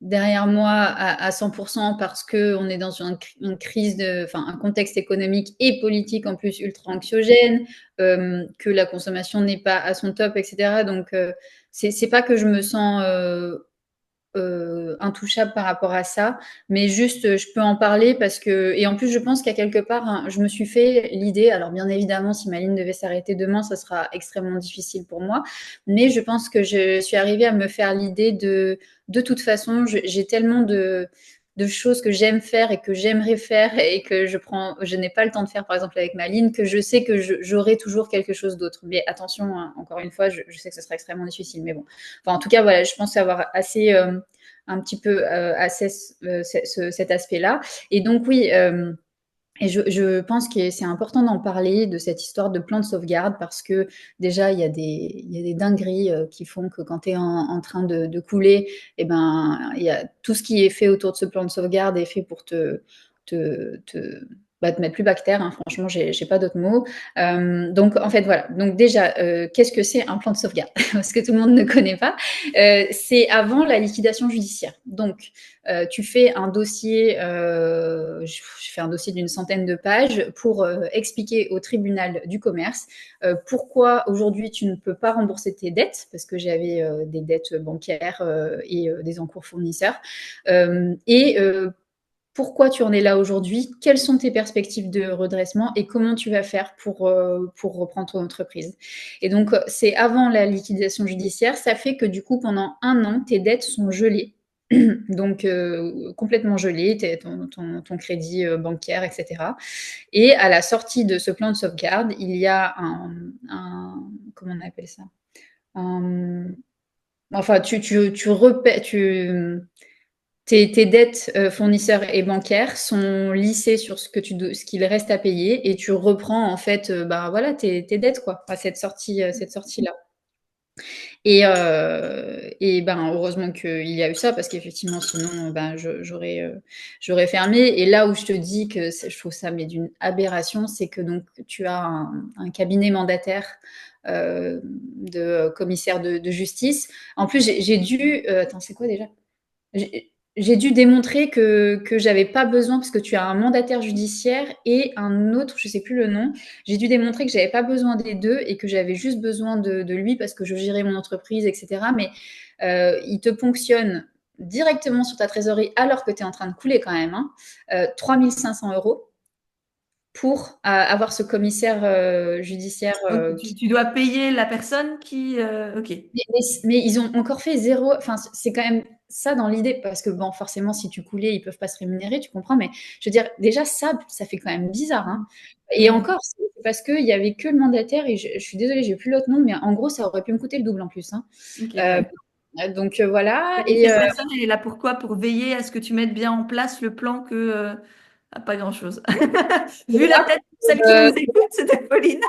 derrière moi à 100% parce que on est dans une crise enfin, un contexte économique et politique en plus ultra anxiogène, que la consommation n'est pas à son top, etc. Donc, c'est pas que je me sens intouchable par rapport à ça, mais juste je peux en parler parce que et en plus je pense qu'à quelque part hein, je me suis fait l'idée. Alors bien évidemment, si ma ligne devait s'arrêter demain, ça sera extrêmement difficile pour moi, mais je pense que je suis arrivée à me faire l'idée de toute façon, j'ai tellement de choses que j'aime faire et que j'aimerais faire et que je n'ai pas le temps de faire par exemple avec ma ligne, que je sais que j'aurai toujours quelque chose d'autre. Mais attention, hein, encore une fois, je sais que ce sera extrêmement difficile, mais bon. Enfin, en tout cas, voilà, je pense avoir assez un petit peu assez cet aspect-là. Et donc oui, et je pense que c'est important d'en parler de cette histoire de plan de sauvegarde parce que déjà il y a des dingueries qui font que quand tu es en train de couler, et ben il y a tout ce qui est fait autour de ce plan de sauvegarde est fait pour te de mettre plus bactère, hein, franchement, j'ai pas d'autres mots. Donc, en fait, voilà. Donc, déjà, qu'est-ce que c'est un plan de sauvegarde? Parce que tout le monde ne connaît pas. C'est avant la liquidation judiciaire. Donc, tu fais un dossier, je fais un dossier d'une centaine de pages pour expliquer au tribunal du commerce pourquoi aujourd'hui tu ne peux pas rembourser tes dettes, parce que j'avais des dettes bancaires et des encours fournisseurs. Et pourquoi tu en es là aujourd'hui, quelles sont tes perspectives de redressement et comment tu vas faire pour reprendre ton entreprise. Et donc, c'est avant la liquidation judiciaire, ça fait que du coup, pendant 1 an, tes dettes sont gelées. Donc, complètement gelées, ton crédit bancaire, etc. Et à la sortie de ce plan de sauvegarde, il y a comment on appelle ça? Enfin, tes dettes fournisseurs et bancaires sont lissées sur ce qu'il reste à payer et tu reprends en fait bah, voilà, tes dettes quoi, à cette sortie-là. Et ben, heureusement qu'il y a eu ça parce qu'effectivement, sinon, ben, j'aurais fermé. Et là où je te dis que je trouve ça mais d'une aberration, c'est que donc tu as un cabinet mandataire de commissaire de justice. En plus, j'ai dû. Attends, c'est quoi déjà? J'ai dû démontrer que j'avais pas besoin, parce que tu as un mandataire judiciaire et un autre, je sais plus le nom. J'ai dû démontrer que j'avais pas besoin des deux et que j'avais juste besoin de lui parce que je gérais mon entreprise, etc. Mais il te ponctionne directement sur ta trésorerie alors que tu es en train de couler quand même, hein, 3 500 euros pour avoir ce commissaire judiciaire Donc, tu dois payer la personne qui. Ok. mais ils ont encore fait zéro. Enfin, c'est quand même ça dans l'idée, parce que bon, forcément, si tu coulais, ils peuvent pas se rémunérer, tu comprends. Mais je veux dire, déjà ça fait quand même bizarre, hein. Et Ouais. encore, c'est parce qu'il y avait que le mandataire. Et je suis désolée, j'ai plus l'autre nom, mais en gros, ça aurait pu me coûter le double en plus, hein. Ok, Euh, ouais. donc voilà. Et cette personne, elle est là pourquoi? Pour veiller à ce que tu mettes bien en place le plan que. Pas grand-chose. Vu la tête de celle qui nous écoute, c'était Pauline.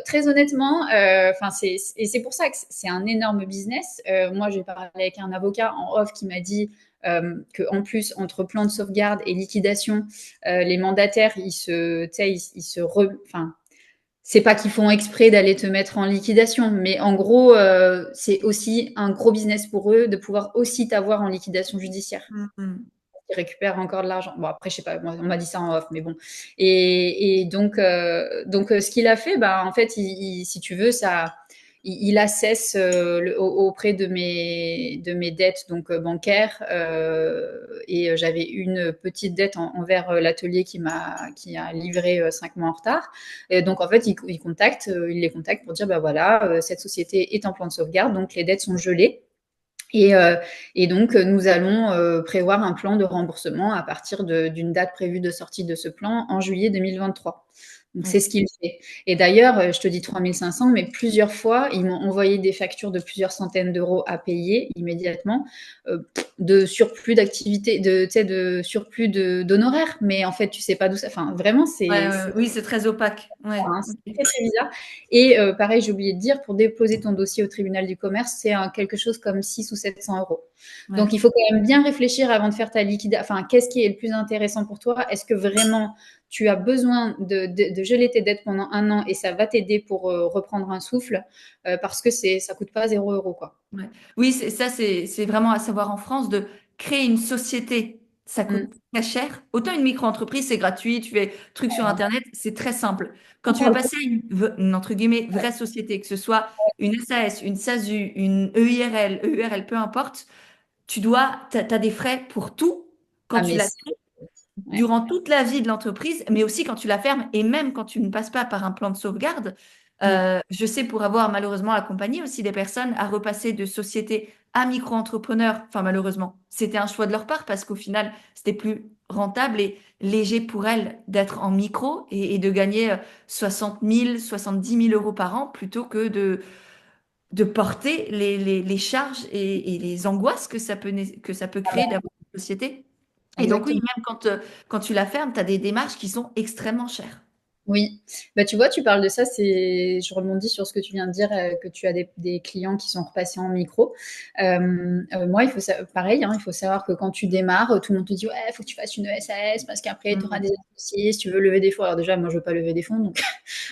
Très honnêtement, et c'est pour ça que c'est un énorme business. Moi, j'ai parlé avec un avocat en off qui m'a dit que en plus, entre plan de sauvegarde et liquidation, les mandataires, enfin, c'est pas qu'ils font exprès d'aller te mettre en liquidation, mais en gros, c'est aussi un gros business pour eux de pouvoir aussi t'avoir en liquidation judiciaire. Mhm. Ils récupèrent encore de l'argent. Bon, après, je sais pas, on m'a dit ça en off, mais bon. Et donc, ce qu'il a fait, bah, en fait, si tu veux, il assesse auprès de mes dettes donc bancaires. Et j'avais une petite dette envers l'atelier qui a livré 5 mois en retard. Et donc, en fait, il les contacte pour dire, bah voilà, cette société est en plan de sauvegarde, donc les dettes sont gelées. Et, donc, nous allons prévoir un plan de remboursement à partir d'une date prévue de sortie de ce plan en juillet 2023. Donc, Ouais. c'est ce qu'il fait. Et d'ailleurs, je te dis 3 500, mais plusieurs fois, ils m'ont envoyé des factures de plusieurs centaines d'euros à payer immédiatement, de surplus d'activité, de surplus d'honoraires. Mais en fait, tu sais pas d'où ça. Enfin, vraiment, Ouais, ouais, oui, c'est très opaque. Ouais. c'est très, très bizarre. Et pareil, j'ai oublié de dire, pour déposer ton dossier au tribunal du commerce, c'est quelque chose comme 600 ou 700 euros. Ouais. Donc, il faut quand même bien réfléchir avant de faire ta liquidation. Enfin, qu'est-ce qui est le plus intéressant pour toi? Est-ce que vraiment tu as besoin de geler tes dettes pendant 1 an et ça va t'aider pour reprendre un souffle, parce que ça coûte pas 0 euros, quoi. Ouais. Oui, c'est vraiment à savoir en France de créer une société. Ça coûte Mm. très cher. Autant une micro-entreprise, c'est gratuit, tu fais trucs sur Internet, c'est très simple. Quand On tu veux parle passer à une, entre guillemets, vraie société, que ce soit une SAS, une SASU, une EIRL, peu importe, t'as des frais pour tout quand Ah, tu mais la crées, ouais. durant toute la vie de l'entreprise, mais aussi quand tu la fermes et même quand tu ne passes pas par un plan de sauvegarde. Mm. Je sais pour avoir malheureusement accompagné aussi des personnes à repasser de société à micro-entrepreneur. Enfin, malheureusement, c'était un choix de leur part parce qu'au final, c'était plus rentable et léger pour elles d'être en micro et de gagner 60 000, 70 000 euros par an plutôt que de porter les charges et les angoisses que ça peut créer d'avoir une société. Et donc oui, Exactement. même quand tu la fermes, tu as des démarches qui sont extrêmement chères. Oui, bah, tu vois, tu parles de ça, je rebondis sur ce que tu viens de dire, que tu as des clients qui sont repassés en micro. Moi, pareil, hein, il faut savoir que quand tu démarres, tout le monde te dit, ouais, il faut que tu fasses une SAS parce qu'après, tu auras des Mm. associés si tu veux lever des fonds. Alors déjà, moi, je veux pas lever des fonds, donc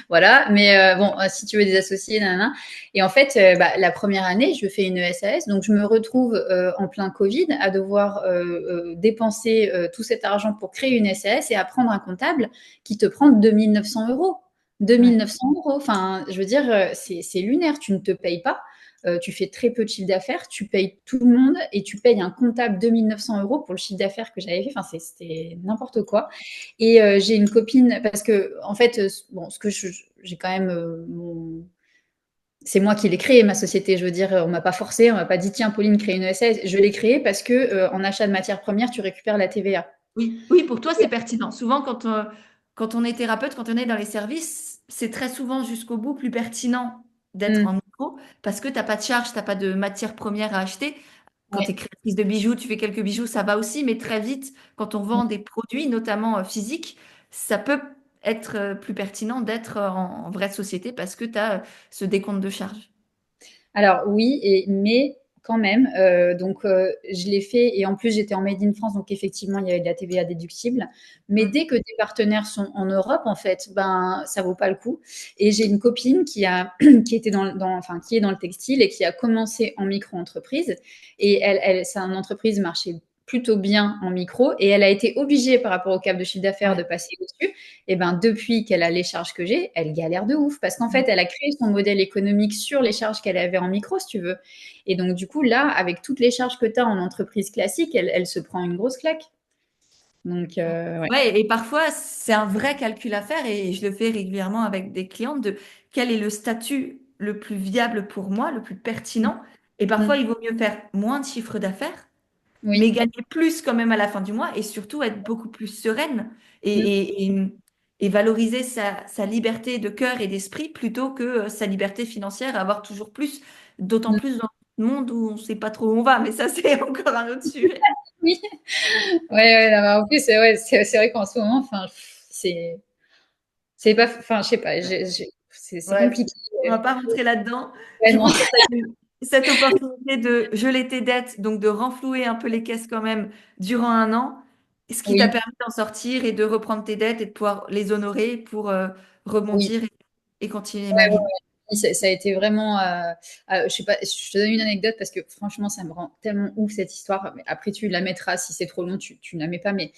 voilà. Mais bon, si tu veux des associés, nanana. Et en fait, bah, la première année, je fais une SAS, donc je me retrouve en plein Covid à devoir dépenser tout cet argent pour créer une SAS et à prendre un comptable qui te prend 2 900 euros. 2 900 euros. Enfin, je veux dire, c'est lunaire. Tu ne te payes pas. Tu fais très peu de chiffre d'affaires, tu payes tout le monde et tu payes un comptable 2 900 euros pour le chiffre d'affaires que j'avais fait. Enfin, c'était n'importe quoi. Et j'ai une copine, parce que, en fait, bon, j'ai quand même c'est moi qui l'ai créé, ma société. Je veux dire, on m'a pas forcé, on m'a pas dit, tiens, Pauline, crée une ESS. Je l'ai créée parce que en achat de matières premières, tu récupères la TVA. Oui, oui, pour toi, c'est pertinent. Souvent, quand on est thérapeute, quand on est dans les services, c'est très souvent jusqu'au bout plus pertinent d'être en Mm. micro parce que tu n'as pas de charge, tu n'as pas de matière première à acheter. Quand tu es Ouais. créatrice de bijoux, tu fais quelques bijoux, ça va aussi, mais très vite, quand on vend des produits, notamment physiques, ça peut être plus pertinent d'être en vraie société parce que tu as ce décompte de charges. Alors oui, mais quand même, donc je l'ai fait et en plus j'étais en Made in France, donc effectivement il y avait de la TVA déductible. Mais Mm. dès que tes partenaires sont en Europe, en fait, ben ça vaut pas le coup. Et j'ai une copine qui était enfin qui est dans le textile et qui a commencé en micro-entreprise et sa entreprise marchait plutôt bien en micro et elle a été obligée par rapport au cap de chiffre d'affaires de Ouais. passer au-dessus. Et ben depuis qu'elle a les charges que j'ai, elle galère de ouf parce qu'en fait, elle a créé son modèle économique sur les charges qu'elle avait en micro, si tu veux. Et donc, du coup, là, avec toutes les charges que tu as en entreprise classique, elle se prend une grosse claque. Donc, ouais. Ouais, et parfois, c'est un vrai calcul à faire et je le fais régulièrement avec des clientes de quel est le statut le plus viable pour moi, le plus pertinent. Et parfois, Mm. il vaut mieux faire moins de chiffre d'affaires, mais Oui. gagner plus quand même à la fin du mois et surtout être beaucoup plus sereine et, Mm. et valoriser sa liberté de cœur et d'esprit plutôt que sa liberté financière, avoir toujours plus, d'autant Mm. plus dans le monde où on ne sait pas trop où on va. Mais ça, c'est encore un autre sujet. Oui. Ouais, ouais, non, mais en plus, ouais, c'est vrai qu'en ce moment, enfin, c'est pas, enfin, je sais pas, c'est Ouais, compliqué. on va pas rentrer là-dedans. Ouais, Du non. coup, toi, t'as eu cette opportunité de geler tes dettes, donc de renflouer un peu les caisses quand même durant un an, ce qui t'a Oui, permis d'en sortir et de reprendre tes dettes et de pouvoir les honorer pour oui. rebondir et continuer Ouais, ma ouais, vie. ouais. Oui, ça a été vraiment, je sais pas, je te donne une anecdote parce que franchement, ça me rend tellement ouf cette histoire. Mais après, tu la mettras si c'est trop long, tu ne la mets pas. Mais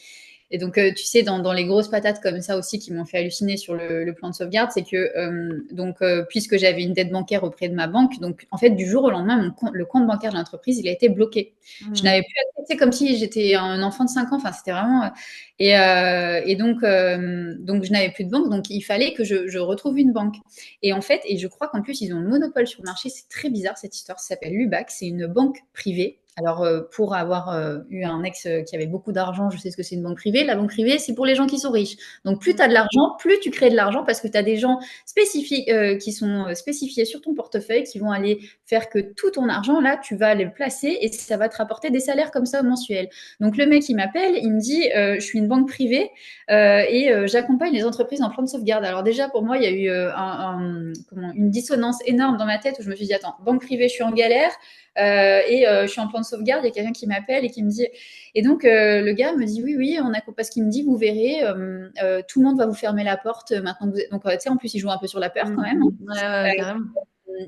et donc, tu sais, dans les grosses patates comme ça aussi qui m'ont fait halluciner sur le plan de sauvegarde, c'est que, donc, puisque j'avais une dette bancaire auprès de ma banque, donc en fait, du jour au lendemain, le compte bancaire de l'entreprise, il a été bloqué. Je Hmm. n'avais plus accès, tu sais, comme si j'étais un enfant de 5 ans. Enfin, c'était vraiment. Et donc, je n'avais plus de banque, donc il fallait que je retrouve une banque. Et en fait, et je crois qu'en plus, ils ont le monopole sur le marché. C'est très bizarre cette histoire. Ça s'appelle Lubac. C'est une banque privée. Alors, pour avoir eu un ex qui avait beaucoup d'argent, je sais ce que c'est une banque privée. La banque privée, c'est pour les gens qui sont riches. Donc, plus tu as de l'argent, plus tu crées de l'argent parce que tu as des gens spécifiques qui sont spécifiés sur ton portefeuille qui vont aller faire que tout ton argent, là, tu vas le placer et ça va te rapporter des salaires comme ça mensuels. Donc, le mec, il m'appelle, il me dit je suis une banque privée et j'accompagne les entreprises en plan de sauvegarde. Alors, déjà, pour moi, il y a eu une dissonance énorme dans ma tête où je me suis dit attends, banque privée, je suis en galère. Je suis en plan de sauvegarde, il y a quelqu'un qui m'appelle et qui me dit. Et donc, le gars me dit oui, oui, parce qu'il me dit, vous verrez, tout le monde va vous fermer la porte maintenant que vous êtes. Donc, tu sais, en plus, il joue un peu sur la peur quand même. Hmm. Ouais, ouais, carrément.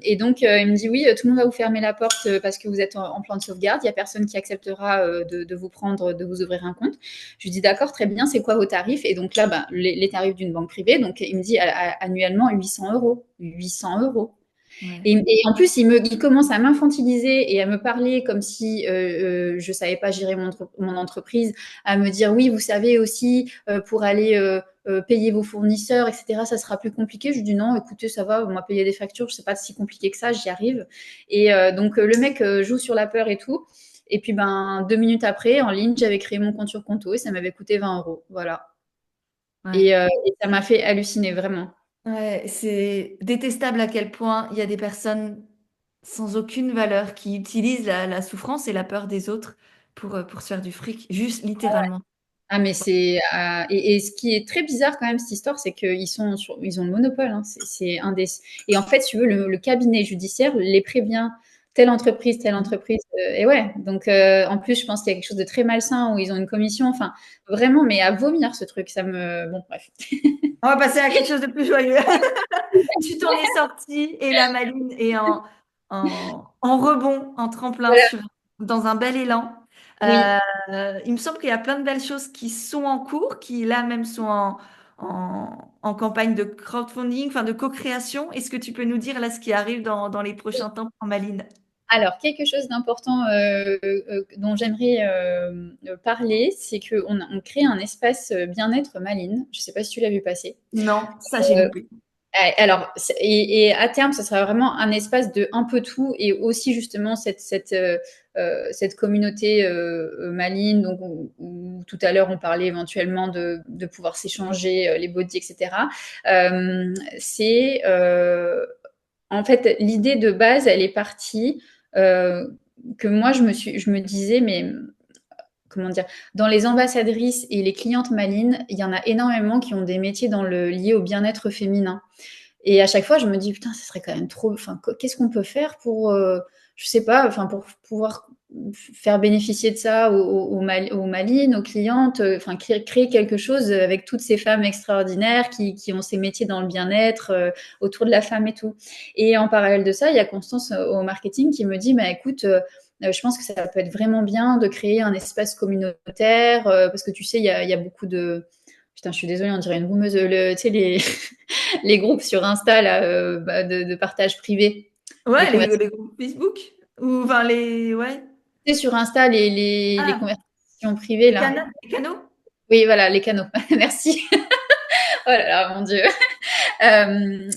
Et donc, il me dit oui, tout le monde va vous fermer la porte parce que vous êtes en plan de sauvegarde. Il n'y a personne qui acceptera de vous prendre, de vous ouvrir un compte. Je lui dis d'accord, très bien, c'est quoi vos tarifs? Et donc là, ben, les tarifs d'une banque privée. Donc, il me dit annuellement 800 euros. 800 euros. Ouais. Et en plus, il commence à m'infantiliser et à me parler comme si je savais pas gérer mon entreprise, à me dire oui, vous savez aussi pour aller payer vos fournisseurs, etc. Ça sera plus compliqué. Je lui dis non, écoutez, ça va, on m'a payé des factures, je sais pas si compliqué que ça, j'y arrive. Et donc le mec joue sur la peur et tout. Et puis ben 2 minutes après, en ligne, j'avais créé mon compte sur Conto et ça m'avait coûté 20 euros. Voilà. Ouais. Et ça m'a fait halluciner vraiment. Ouais, c'est détestable à quel point il y a des personnes sans aucune valeur qui utilisent la souffrance et la peur des autres pour se faire du fric, juste littéralement. Ah mais et ce qui est très bizarre quand même cette histoire, c'est ils ont le monopole, hein. C'est un des et en fait, si tu veux, le cabinet judiciaire les prévient, telle entreprise, et ouais, donc en plus, je pense qu'il y a quelque chose de très malsain où ils ont une commission, enfin, vraiment, mais à vomir ce truc, bon, bref. On va passer à quelque chose de plus joyeux. Tu t'en es sortie et la Maline est en rebond, en tremplin Voilà, dans un bel élan. oui. Il me semble qu'il y a plein de belles choses qui sont en cours, qui là même sont en campagne de crowdfunding, enfin de co-création. Est-ce que tu peux nous dire là ce qui arrive dans les prochains temps pour Maline? Alors, quelque chose d'important dont j'aimerais parler, c'est qu'on crée un espace bien-être Maline. Je ne sais pas si tu l'as vu passer. Non, ça j'ai loupé. Alors, et à terme, ce sera vraiment un espace de un peu tout et aussi justement cette communauté maligne, donc où tout à l'heure on parlait éventuellement de pouvoir s'échanger les body, etc. C'est en fait l'idée de base, elle est partie euh, que moi je me disais, mais comment dire, dans les ambassadrices et les clientes malines, il y en a énormément qui ont des métiers liés au bien-être féminin. Et à chaque fois, je me dis, putain, ça serait quand même trop. Enfin, qu'est-ce qu'on peut faire pour, je sais pas, enfin, pour pouvoir faire bénéficier de ça aux malines, aux clientes, enfin, créer quelque chose avec toutes ces femmes extraordinaires qui ont ces métiers dans le bien-être, autour de la femme et tout. Et en parallèle de ça, il y a Constance au marketing qui me dit, bah, écoute, je pense que ça peut être vraiment bien de créer un espace communautaire, parce que tu sais, il y a beaucoup de. Putain, je suis désolée, on dirait une boumeuse. Tu sais, les groupes sur Insta là, de partage privé, les Ouais, conversations. les groupes Facebook ou enfin les ouais, Tu sais, sur Insta, les ah, conversations privées là. les canaux. Oui, voilà, les canaux. Merci. Oh là là, mon Dieu.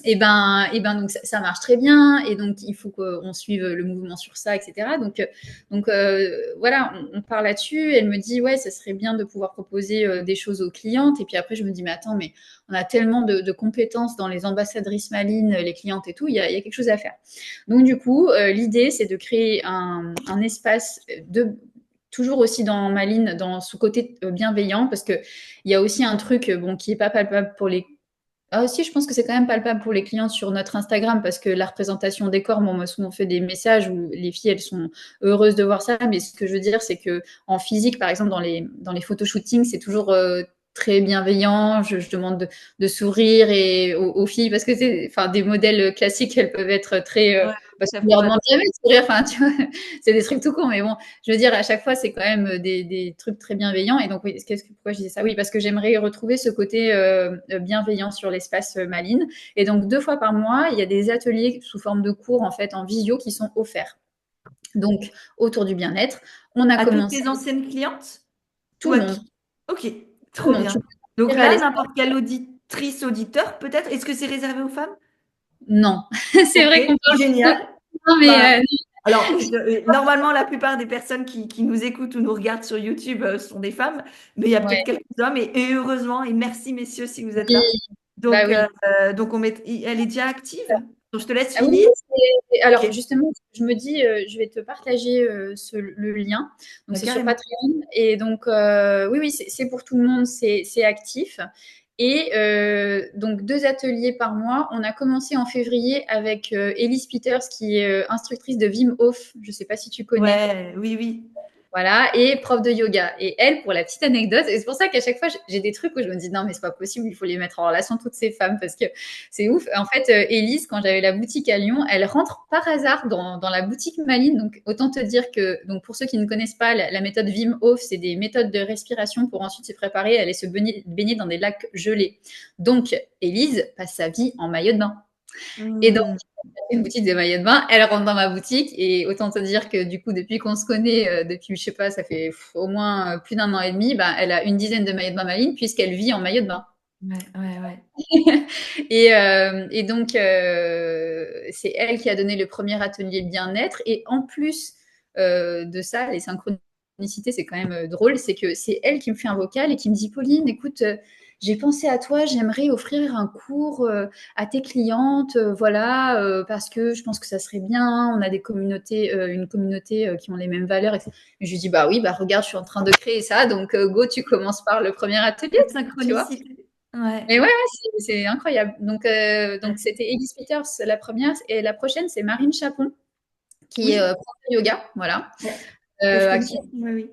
Et ben donc ça marche très bien et donc il faut qu'on suive le mouvement sur ça, etc. Donc voilà, on part là-dessus. Elle me dit ouais, ça serait bien de pouvoir proposer des choses aux clientes. Et puis après je me dis mais attends, mais on a tellement de compétences dans les ambassadrices malines, les clientes et tout, il y a quelque chose à faire. Donc du coup l'idée c'est de créer un espace de toujours aussi dans Maline, dans ce côté bienveillant, parce que il y a aussi un truc bon qui est pas palpable pour les. Ah aussi, je pense que c'est quand même palpable pour les clients sur notre Instagram parce que la représentation des corps, moi, on m'a souvent fait des messages où les filles, elles sont heureuses de voir ça. Mais ce que je veux dire, c'est que en physique, par exemple, dans les photoshootings, c'est toujours très bienveillant. Je demande de sourire et aux filles parce que c'est, enfin, des modèles classiques, elles peuvent être très. Ouais, Parce ça qu'on fait leur pas. demande jamais de sourire. Enfin, tu vois, c'est des trucs tout con. Mais bon, je veux dire, à chaque fois, c'est quand même des trucs très bienveillants. Et donc, oui, pourquoi je disais ça? Oui, parce que j'aimerais retrouver ce côté bienveillant sur l'espace Maline. Et donc, 2 fois par mois, il y a des ateliers sous forme de cours, en fait, en visio qui sont offerts. Donc, autour du bien-être, on a À toutes commencé tes anciennes clientes tout ou le à monde. qui? Ok, Tout le trop monde. bien. Tu peux Donc venir à là, l'espace. n'importe quelle auditrice, auditeur, peut-être, est-ce que c'est réservé aux femmes? Non. C'est Ok, vrai qu'on parle beaucoup. génial. Non, Bah, mais alors, normalement, la plupart des personnes qui nous écoutent ou nous regardent sur YouTube sont des femmes, mais il y a peut-être ouais. quelques hommes, et heureusement, et merci messieurs si vous êtes Oui, là. bah Donc, oui. elle est déjà active. Donc, je te laisse Ah oui, finir. alors Ok, justement, je me dis, je vais te partager le lien. Donc bah, c'est sur carrément. Patreon. Et donc, oui, oui, c'est pour tout le monde, c'est actif. Et donc 2 ateliers par mois. On a commencé en février avec Elise Peters, qui est instructrice de Wim Hof. Je ne sais pas si tu connais. Ouais, oui, oui. Voilà, et prof de yoga. Et elle, pour la petite anecdote, et c'est pour ça qu'à chaque fois, j'ai des trucs où je me dis non, mais c'est pas possible, il faut les mettre en relation, toutes ces femmes, parce que c'est ouf. En fait, Élise, quand j'avais la boutique à Lyon, elle rentre par hasard dans la boutique Maline. Donc, autant te dire que, donc, pour ceux qui ne connaissent pas, la méthode Wim Hof, c'est des méthodes de respiration pour ensuite se préparer à aller se baigner dans des lacs gelés. Donc, Élise passe sa vie en maillot de bain. Et donc, Hmm. une boutique de maillots de bain, elle rentre dans ma boutique et autant te dire que du coup, depuis qu'on se connaît, depuis, je sais pas, ça fait au moins plus d'un an et demi, bah, elle a une dizaine de maillots de bain Maline puisqu'elle vit en maillot de bain. Ouais, ouais, ouais. Et donc, c'est elle qui a donné le premier atelier bien-être et en plus de ça, elle est synchronisée synchronicité, c'est quand même drôle, c'est que c'est elle qui me fait un vocal et qui me dit: «Pauline, écoute, j'ai pensé à toi, j'aimerais offrir un cours à tes clientes, voilà, parce que je pense que ça serait bien. On a une communauté qui ont les mêmes valeurs, etc.» Et je lui dis: «Bah oui, bah regarde, je suis en train de créer ça, donc go, tu commences par le premier atelier», Cette tu vois. synchronicité. Ouais. Et ouais, c'est incroyable. Donc c'était Elise Peters la première, et la prochaine, c'est Marine Chapon, qui est Oui, prof de yoga, voilà. ouais, que je À connais. qui Oui, oui.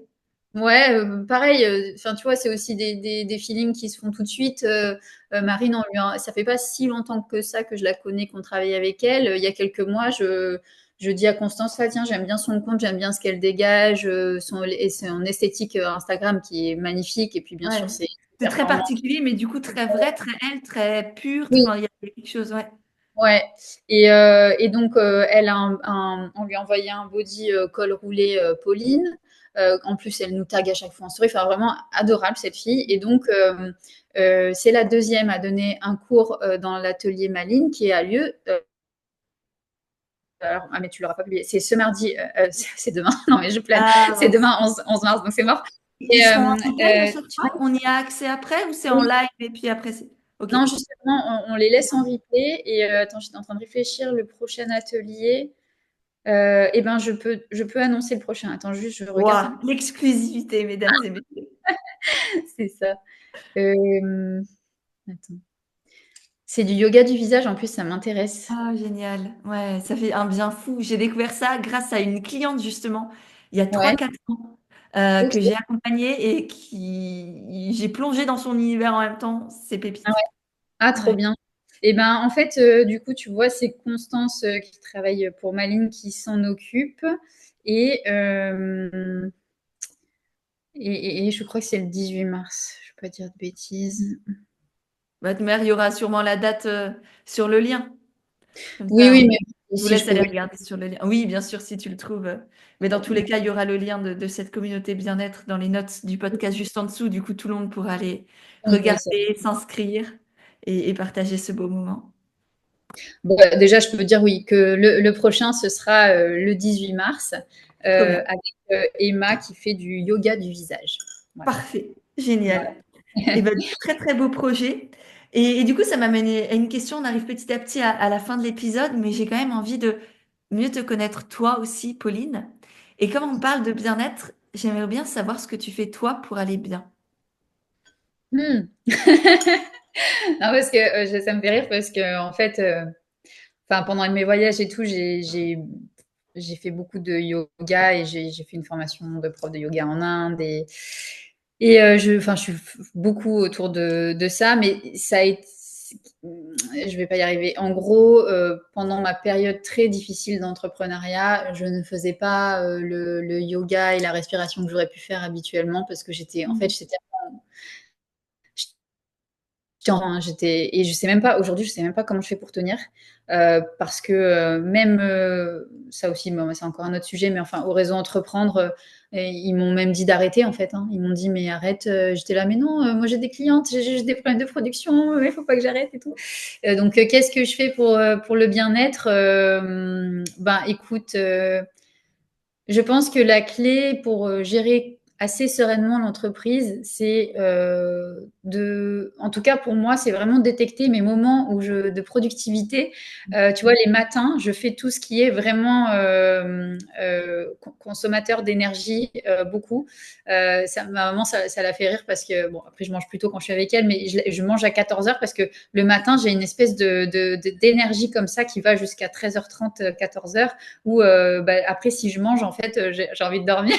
Ouais, pareil, enfin, tu vois, c'est aussi des feelings qui se font tout de suite. Marine, ça fait pas si longtemps que ça que je la connais, qu'on travaille avec elle. Il y a quelques mois, je dis à Constance, ah, tiens, j'aime bien son compte, j'aime bien ce qu'elle dégage, et son esthétique Instagram qui est magnifique. Et puis, bien sûr, Ouais. c'est C'est très performant. particulier, mais du coup très vrai, très elle, très pur. Oui, Enfin, il y a quelque chose, ouais. ouais. Et donc, elle a on lui a envoyé un body col roulé Pauline. En plus, elle nous tag à chaque fois en story. Enfin, vraiment adorable cette fille. Et donc, c'est la deuxième à donner un cours dans l'atelier Maline qui a lieu. Alors, ah, mais tu l'auras pas publié. C'est ce mardi. C'est demain. Non, mais je plaide. Ah, C'est mince. demain 11 mars, donc c'est mort. Ils Et, sont en replay à chaque tu fois? On y a accès après ou c'est en oui. live et puis après c'est. Ok. Non, justement, on les laisse en replay. Et attends, j'étais en train de réfléchir. Le prochain atelier. Eh ben, je peux annoncer le prochain. Attends, juste, je regarde. Waouh, l'exclusivité, mesdames et messieurs. C'est ça. Euh, Attends. C'est du yoga du visage, en plus, ça m'intéresse. Ah, génial. Ouais, ça fait un bien fou. J'ai découvert ça grâce à une cliente, justement, il y a trois Ouais, quatre ans, ok. que j'ai accompagnée et qui j'ai plongé dans son univers en même temps. C'est Ah, ouais. pépite. Ah, trop Ouais. bien. Et ben, en fait, du coup, tu vois, c'est Constance qui travaille pour Maline qui s'en occupe. Et, euh, et je crois que c'est le 18 mars. Je ne vais pas dire de bêtises. Bah, de mère, il y aura sûrement la date sur le lien. Comme Oui, ça, oui, mais je vous si je laisse aller pouvais. regarder sur le lien. Oui, bien sûr, si tu le trouves. Mais dans tous les cas, il y aura le lien de cette communauté bien-être dans les notes du podcast juste en dessous. Du coup, tout le monde pourra aller Oui, oui, ça. regarder, s'inscrire et partager ce beau moment. Bon, déjà, je peux dire oui, que le prochain, ce sera le 18 mars Trop bien. avec Emma qui fait du yoga du visage. Voilà. Parfait. Voilà. Génial. Et ben, très, très beau projet. Et du coup, ça m'amène à une question. On arrive petit à petit à la fin de l'épisode, mais j'ai quand même envie de mieux te connaître toi aussi, Pauline. Et comme on parle de bien-être, j'aimerais bien savoir ce que tu fais toi pour aller bien. Hmm. Non, parce que ça me fait rire parce que en fait, enfin, pendant mes voyages et tout, j'ai fait beaucoup de yoga et j'ai fait une formation de prof de yoga en Inde enfin, je suis beaucoup autour de ça, mais ça a été, je vais pas y arriver. En gros, pendant ma période très difficile d'entrepreneuriat, je ne faisais pas le yoga et la respiration que j'aurais pu faire habituellement parce que en fait, Mm. et je sais même pas, aujourd'hui, je sais même pas comment je fais pour tenir, parce que même, ça aussi, bon, c'est encore un autre sujet, mais enfin, au réseau Entreprendre, ils m'ont même dit d'arrêter, en fait, hein. Ils m'ont dit, mais arrête. J'étais là, mais non, moi j'ai des clientes, j'ai juste des problèmes de production, il faut pas que j'arrête et tout. Donc, qu'est-ce que je fais pour le bien-être? Ben, écoute, je pense que la clé pour gérer assez sereinement l'entreprise, c'est en tout cas pour moi, c'est vraiment détecter mes moments de productivité. Tu vois, les matins, je fais tout ce qui est vraiment consommateur d'énergie, beaucoup. Ma maman, ça la fait rire parce que, bon, après, je mange plutôt quand je suis avec elle, mais je mange à 14 heures parce que le matin, j'ai une espèce d'énergie comme ça qui va jusqu'à 13h30, 14 heures où bah, après, si je mange, en fait, j'ai envie de dormir.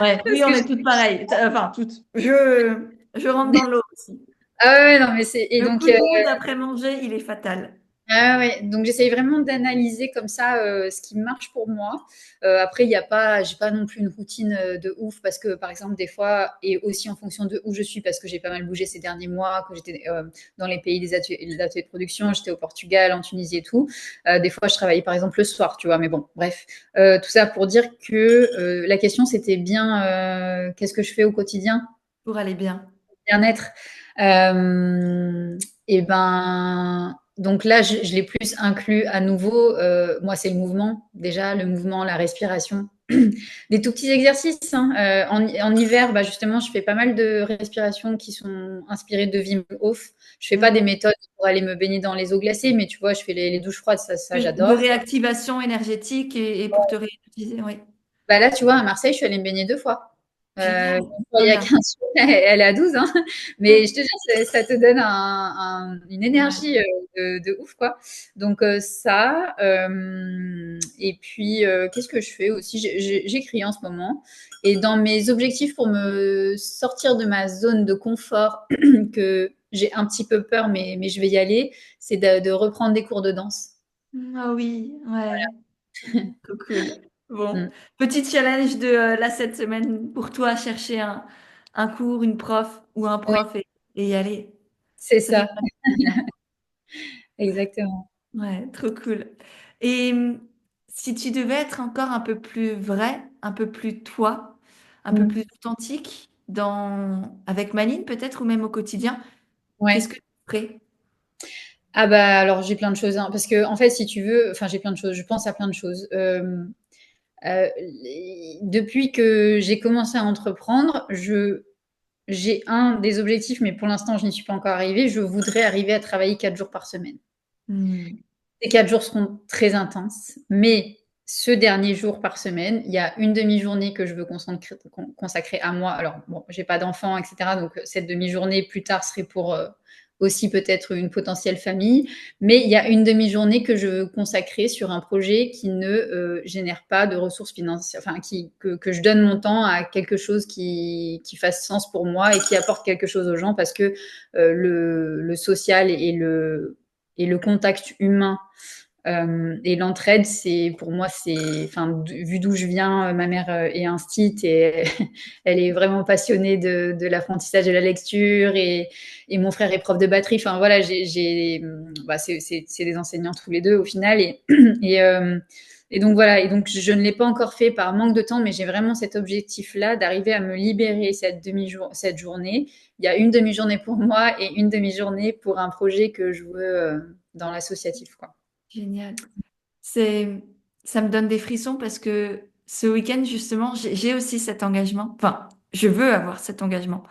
Ouais, Parce oui, que on est toutes pareilles. Enfin, toutes. Je rentre dans l'eau aussi. Ah ouais, non, mais et Le donc, coup de mou après manger, il est fatal. ah ouais, donc j'essaye vraiment d'analyser comme ça ce qui marche pour moi. Après, j'ai pas non plus une routine de ouf parce que, par exemple, des fois, et aussi en fonction de où je suis, parce que j'ai pas mal bougé ces derniers mois, que j'étais dans les pays des ateliers de production, j'étais au Portugal, en Tunisie et tout. Des fois, je travaillais par exemple le soir, tu vois. Mais bon, bref, tout ça pour dire que la question c'était bien, qu'est-ce que je fais au quotidien? Pour aller bien. Bien-être. Euh, et ben, donc là, je l'ai plus inclus à nouveau. Moi, c'est le mouvement, déjà, le mouvement, la respiration. des tout petits exercices. Hein. En hiver, bah, justement, je fais pas mal de respirations qui sont inspirées de Wim Hof. Je fais pas des méthodes pour aller me baigner dans les eaux glacées, mais tu vois, je fais les douches froides, ça Oui, de j'adore. réactivation énergétique et pour te réutiliser, oui. Bah là, tu vois, à Marseille, je suis allée me baigner 2 fois. Génial, Une fois trop il y a bien. 15 jours, elle est à 12, hein. Mais je te jure, ça te donne une Ouais. énergie de ouf, quoi. Donc ça, et puis qu'est-ce que je fais aussi? J'écris en ce moment. Et dans mes objectifs pour me sortir de ma zone de confort, que j'ai un petit peu peur, mais je vais y aller, c'est de reprendre des cours de danse. Ah oui, ouais, trop cool. Bon, Mm. petit challenge de là cette semaine pour toi, chercher un cours, une prof ou un Oui, prof et y aller. c'est Ça doit ça, être bien. exactement. Ouais, trop cool. Et si tu devais être encore un peu plus vrai, un peu plus toi, un peu Mm. plus authentique avec Manine peut-être ou même au quotidien, qu'est-ce Ouais. que tu ferais? Ah bah alors j'ai plein de choses, hein, parce que en fait si tu veux, enfin j'ai plein de choses, je pense à plein de choses. Depuis que j'ai commencé à entreprendre, j'ai un des objectifs, mais pour l'instant je n'y suis pas encore arrivée. Je voudrais arriver à travailler 4 jours par semaine. Hmm. Ces 4 jours seront très intenses, mais ce dernier jour par semaine, il y a une demi-journée que je veux consacrer à moi. Alors, bon, j'ai pas d'enfant, etc. Donc, cette demi-journée plus tard serait pour aussi peut-être une potentielle famille. Mais il y a une demi-journée que je veux consacrer sur un projet qui ne génère pas de ressources financières, enfin, que je donne mon temps à quelque chose qui fasse sens pour moi et qui apporte quelque chose aux gens parce que le social et le contact humain et l'entraide, c'est pour moi, c'est, enfin, vu d'où je viens, ma mère est instite et elle est vraiment passionnée de l'apprentissage de la lecture et mon frère est prof de batterie. Enfin voilà, bah, c'est des enseignants tous les deux au final et, et donc voilà, et donc je ne l'ai pas encore fait par manque de temps, mais j'ai vraiment cet objectif-là d'arriver à me libérer cette journée. Il y a une demi-journée pour moi et une demi-journée pour un projet que je veux dans l'associatif, quoi. Génial. C'est, ça me donne des frissons parce que ce week-end, justement, j'ai aussi cet engagement. Enfin, je veux avoir cet engagement.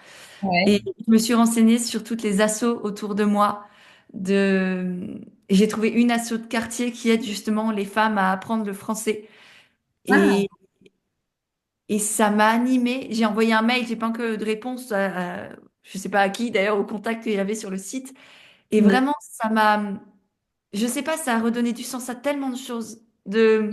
Et Ouais. je me suis renseignée sur toutes les assos autour de moi. Et j'ai trouvé une asso de quartier qui aide justement les femmes à apprendre le français. Ah, Et, et ça m'a animée. J'ai envoyé un mail, j'ai pas encore eu de réponse, je sais pas à qui, d'ailleurs, au contact qu'il y avait sur le site. Et mm, vraiment, je sais pas, ça a redonné du sens à tellement de choses de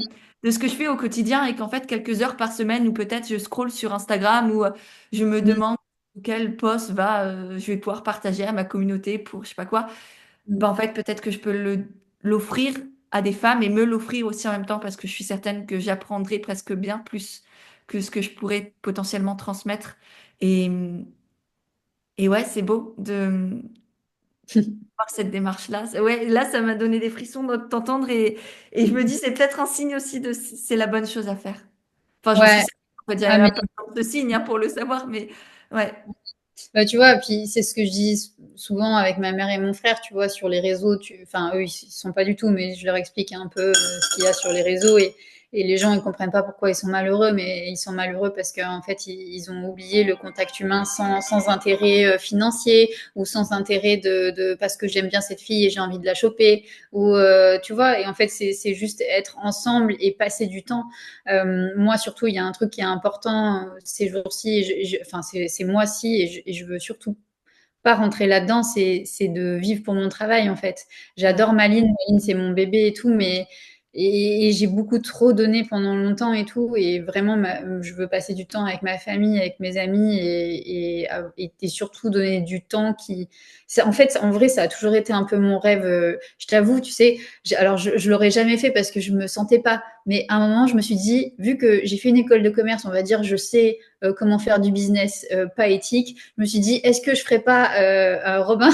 ce que je fais au quotidien et qu'en fait, quelques heures par semaine ou peut-être je scrolle sur Instagram ou je me mm, demande quel post je vais pouvoir partager à ma communauté pour je sais pas quoi. mm. Ben, en fait, peut-être que je peux l'offrir à des femmes et me l'offrir aussi en même temps parce que je suis certaine que j'apprendrai presque bien plus que ce que je pourrais potentiellement transmettre. Et, et ouais, c'est beau de voir cette démarche-là. Ouais, là, ça m'a donné des frissons de t'entendre et je me dis, c'est peut-être un signe aussi c'est la bonne chose à faire. Enfin, j'en suis Ouais. certaine. On va dire, il Ah, y mais a plein de signes hein, pour le savoir, mais ouais. bah, tu vois, puis c'est ce que je dis souvent avec ma mère et mon frère, tu vois, sur les réseaux. Enfin, eux, ils sont pas du tout, mais je leur explique un peu ce qu'il y a sur les réseaux et les gens, ils comprennent pas pourquoi ils sont malheureux, mais ils sont malheureux parce qu'en fait, ils ont oublié le contact humain sans intérêt financier ou sans intérêt parce que j'aime bien cette fille et j'ai envie de la choper ou tu vois. Et en fait, c'est juste être ensemble et passer du temps. Moi, surtout, il y a un truc qui est important ces jours-ci, enfin, ces mois-ci, et je veux surtout pas rentrer là-dedans, c'est de vivre pour mon travail, en fait. Ouais. J'adore Maline, Maline, c'est mon bébé et tout, mais et j'ai beaucoup trop donné pendant longtemps et tout, et vraiment, je veux passer du temps avec ma famille, avec mes amis, et surtout donner du temps en fait, en vrai, ça a toujours été un peu mon rêve. Je t'avoue, tu sais, alors je l'aurais jamais fait parce que je me sentais pas, mais à un moment, je me suis dit, vu que j'ai fait une école de commerce, on va dire, je sais comment faire du business pas éthique. Je me suis dit, est-ce que je ferais pas Robin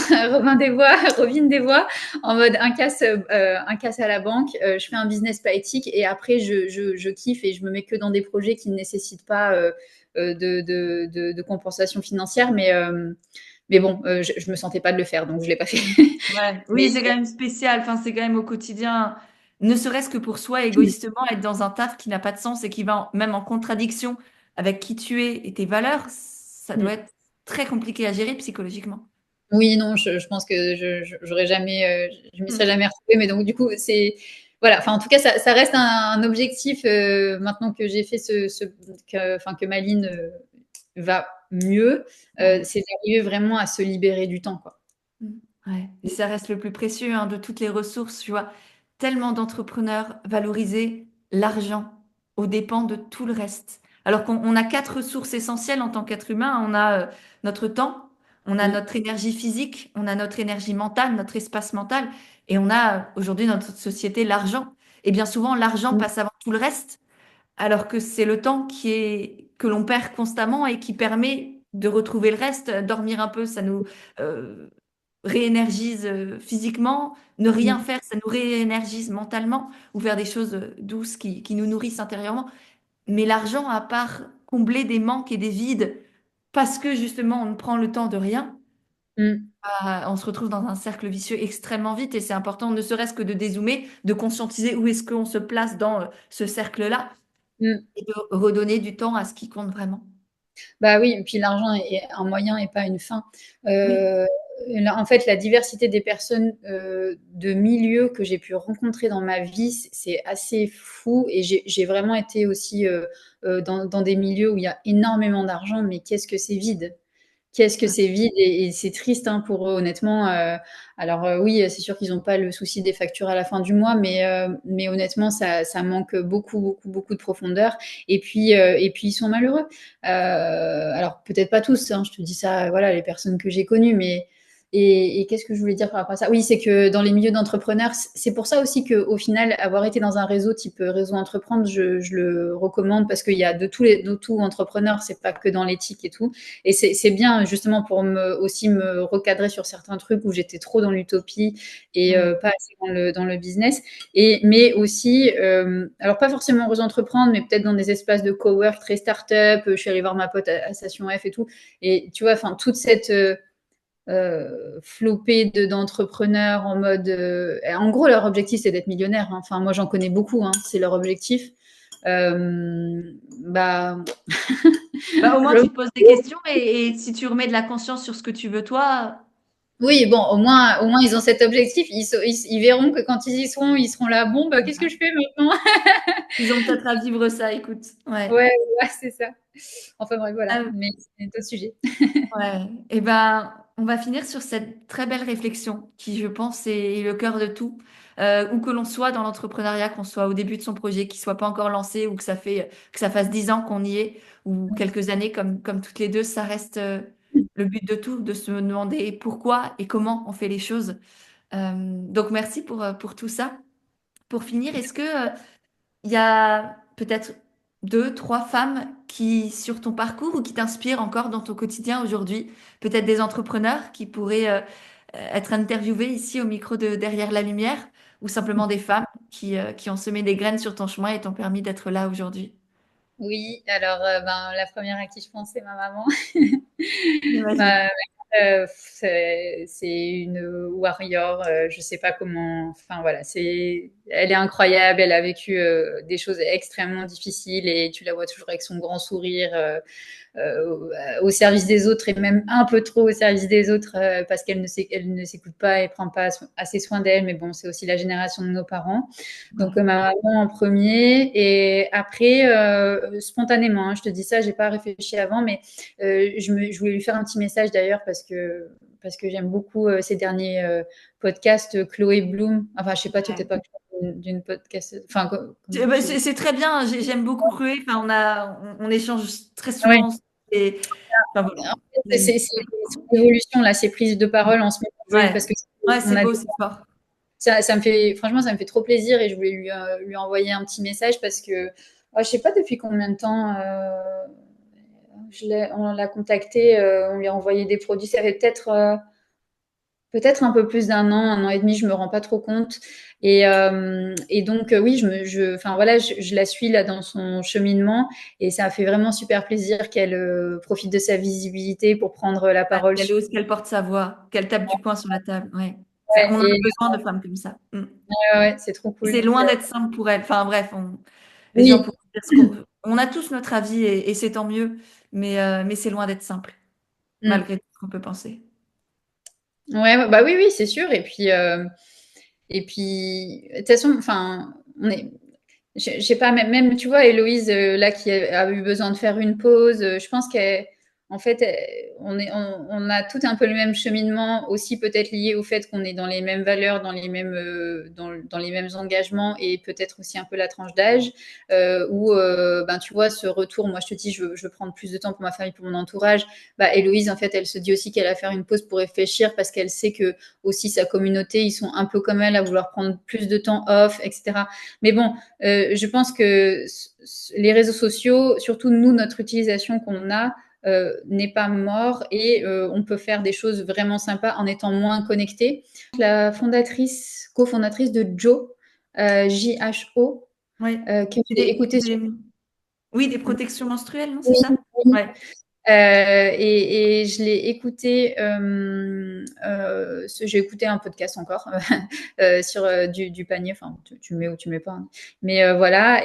des Bois, Robin des Bois, en mode un casse à la banque, je fais un business pas éthique et après je kiffe et je me mets que dans des projets qui ne nécessitent pas de compensation financière, mais bon, je me sentais pas de le faire, donc je l'ai pas fait. Ouais. Mais Oui, c'est quand même spécial. Enfin, c'est quand même au quotidien ne serait-ce que pour soi, égoïstement, être dans un taf qui n'a pas de sens et qui va même en contradiction avec qui tu es et tes valeurs, ça doit être très compliqué à gérer psychologiquement. Oui, non, je pense que j'aurais jamais, je m'y serais Mm. jamais retrouvée. Mais donc, du coup, c'est, voilà. Enfin, en tout cas, ça reste un objectif maintenant que j'ai fait que Maline va mieux, Ouais. c'est d'arriver vraiment à se libérer du temps, quoi. Mm. Ouais. Et ça reste le plus précieux hein, de toutes les ressources, tu vois. Tellement d'entrepreneurs valoriser l'argent aux dépens de tout le reste. Alors qu'on a quatre ressources essentielles en tant qu'être humain. On a notre temps, on a Mm, notre énergie physique, on a notre énergie mentale, notre espace mental, et on a aujourd'hui dans notre société l'argent. Et bien souvent, l'argent mm, passe avant tout le reste, alors que c'est le temps que l'on perd constamment et qui permet de retrouver le reste, dormir un peu, ça nous euh, réénergise physiquement, ne rien mm, faire, ça nous réénergise mentalement, ou faire des choses douces qui nous nourrissent intérieurement. Mais l'argent, à part combler des manques et des vides, parce que justement on ne prend le temps de rien, mm, on se retrouve dans un cercle vicieux extrêmement vite et c'est important, ne serait-ce que de dézoomer, de conscientiser où est-ce qu'on se place dans ce cercle-là mm. et de redonner du temps à ce qui compte vraiment. Bah oui, et puis l'argent est un moyen et pas une fin. Oui. Euh, En fait, la diversité des personnes de milieux que j'ai pu rencontrer dans ma vie, c'est assez fou. Et j'ai vraiment été aussi dans des milieux où il y a énormément d'argent, mais qu'est-ce que c'est vide. Qu'est-ce que c'est vide et c'est triste hein, pour eux, honnêtement. Alors oui, c'est sûr qu'ils n'ont pas le souci des factures à la fin du mois, mais honnêtement, ça manque beaucoup, beaucoup, beaucoup de profondeur. Et puis ils sont malheureux. Alors peut-être pas tous, hein, je te dis ça, voilà, les personnes que j'ai connues, mais et qu'est-ce que je voulais dire par rapport à ça? Oui, c'est que dans les milieux d'entrepreneurs, c'est pour ça aussi qu'au final, avoir été dans un réseau type réseau entreprendre, je le recommande parce qu'il y a de tout entrepreneur, c'est pas que dans l'éthique et tout. Et c'est bien justement pour aussi me recadrer sur certains trucs où j'étais trop dans l'utopie et Mm. pas assez dans le business. Mais aussi, alors pas forcément aux entreprendre, mais peut-être dans des espaces de cowork très start-up. Je suis allée voir ma pote à Station F et tout. Et tu vois, enfin, toute cette flopée d'entrepreneurs en mode. En gros, leur objectif, c'est d'être millionnaire. Hein. Enfin, moi, j'en connais beaucoup. Hein, c'est leur objectif. Bah, Bah, au moins, je- tu te poses des questions et si tu remets de la conscience sur ce que tu veux, toi, oui, bon, au moins, ils ont cet objectif. Ils verront que quand ils seront là. Bon, bah, qu'est-ce que je fais maintenant? ils ont peut-être à vivre ça, écoute. Ouais. Ouais, ouais, c'est ça. Enfin, bref, voilà. Euh, Mais c'est un autre sujet. ouais. Et ben, on va finir sur cette très belle réflexion qui, je pense, est le cœur de tout. Où que l'on soit dans l'entrepreneuriat, qu'on soit au début de son projet, qu'il soit pas encore lancé ou que ça fasse 10 ans qu'on y est ou quelques années comme toutes les deux, ça reste le but de tout, de se demander pourquoi et comment on fait les choses. Donc merci pour tout ça. Pour finir, est-ce que il y a peut-être deux, trois femmes qui, sur ton parcours ou qui t'inspirent encore dans ton quotidien aujourd'hui, peut-être des entrepreneurs qui pourraient être interviewés ici au micro de Derrière la Lumière, ou simplement des femmes qui ont semé des graines sur ton chemin et t'ont permis d'être là aujourd'hui. Oui, alors, ben, la première à qui je pense, c'est ma maman. J'imagine. Ma c'est une warrior, je sais pas comment. Enfin voilà, elle est incroyable. Elle a vécu des choses extrêmement difficiles et tu la vois toujours avec son grand sourire. Au service des autres et même un peu trop au service des autres parce elle ne s'écoute pas et prend pas assez soin d'elle. Mais bon, c'est aussi la génération de nos parents. Donc Ouais. ma maman en premier et après spontanément, hein, je te dis ça, j'ai pas réfléchi avant, mais je voulais lui faire un petit message d'ailleurs parce que j'aime beaucoup ces derniers podcasts Chloé Bloom. Enfin, je sais pas, tu n'étais Ouais. pas d'une podcast. Enfin, Bah, c'est très bien, j'aime beaucoup Chloé. Enfin, on échange très ouais. souvent. Et, enfin, voilà. En fait, c'est son évolution là, ses prises de parole en ce moment, Ouais, parce que ouais, on c'est a beau, c'est fort. ça me fait franchement ça me fait trop plaisir et je voulais lui envoyer un petit message parce que je sais pas depuis combien de temps on l'a contacté, on lui a envoyé des produits, ça fait peut-être un peu plus un an et demi, je me rends pas trop compte. Et donc oui, enfin voilà, je la suis là dans son cheminement et ça a fait vraiment super plaisir qu'elle profite de sa visibilité pour prendre la Ouais, parole qu'elle sur. ose, qu'elle porte sa voix, qu'elle tape du poing sur la table. Ouais. Ouais, On a et besoin de femmes comme ça. ouais, c'est trop Et cool. c'est loin d'être simple pour elles. Enfin bref, les gens Oui, pourront dire on a tous notre avis et c'est tant mieux, mais c'est loin d'être simple, mm. malgré tout ce qu'on peut penser. Ouais, ouais, bah oui, oui, c'est sûr. Et puis, de toute façon, enfin, on est, je sais pas, même, tu vois, Héloïse, là, qui a eu besoin de faire une pause, je pense qu'en fait, on a tout un peu le même cheminement, aussi peut-être lié au fait qu'on est dans les mêmes valeurs, dans les mêmes engagements et peut-être aussi un peu la tranche d'âge, où, ben, tu vois, ce retour, moi, je te dis, je veux prendre plus de temps pour ma famille, pour mon entourage. Bah, Héloïse, en fait, elle se dit aussi qu'elle va faire une pause pour réfléchir parce qu'elle sait que aussi sa communauté, ils sont un peu comme elle à vouloir prendre plus de temps off, etc. Mais bon, je pense que les réseaux sociaux, surtout nous, notre utilisation qu'on a, n'est pas mort et on peut faire des choses vraiment sympas en étant moins connecté. La cofondatrice de Joe, JHO, Oui. que Et j'ai écouté sur... oui, des protections menstruelles, non, c'est Oui, ça? oui. Ouais. Et je l'ai écouté, j'ai écouté un podcast encore sur du panier, enfin tu le mets ou tu le mets pas, hein. Mais voilà,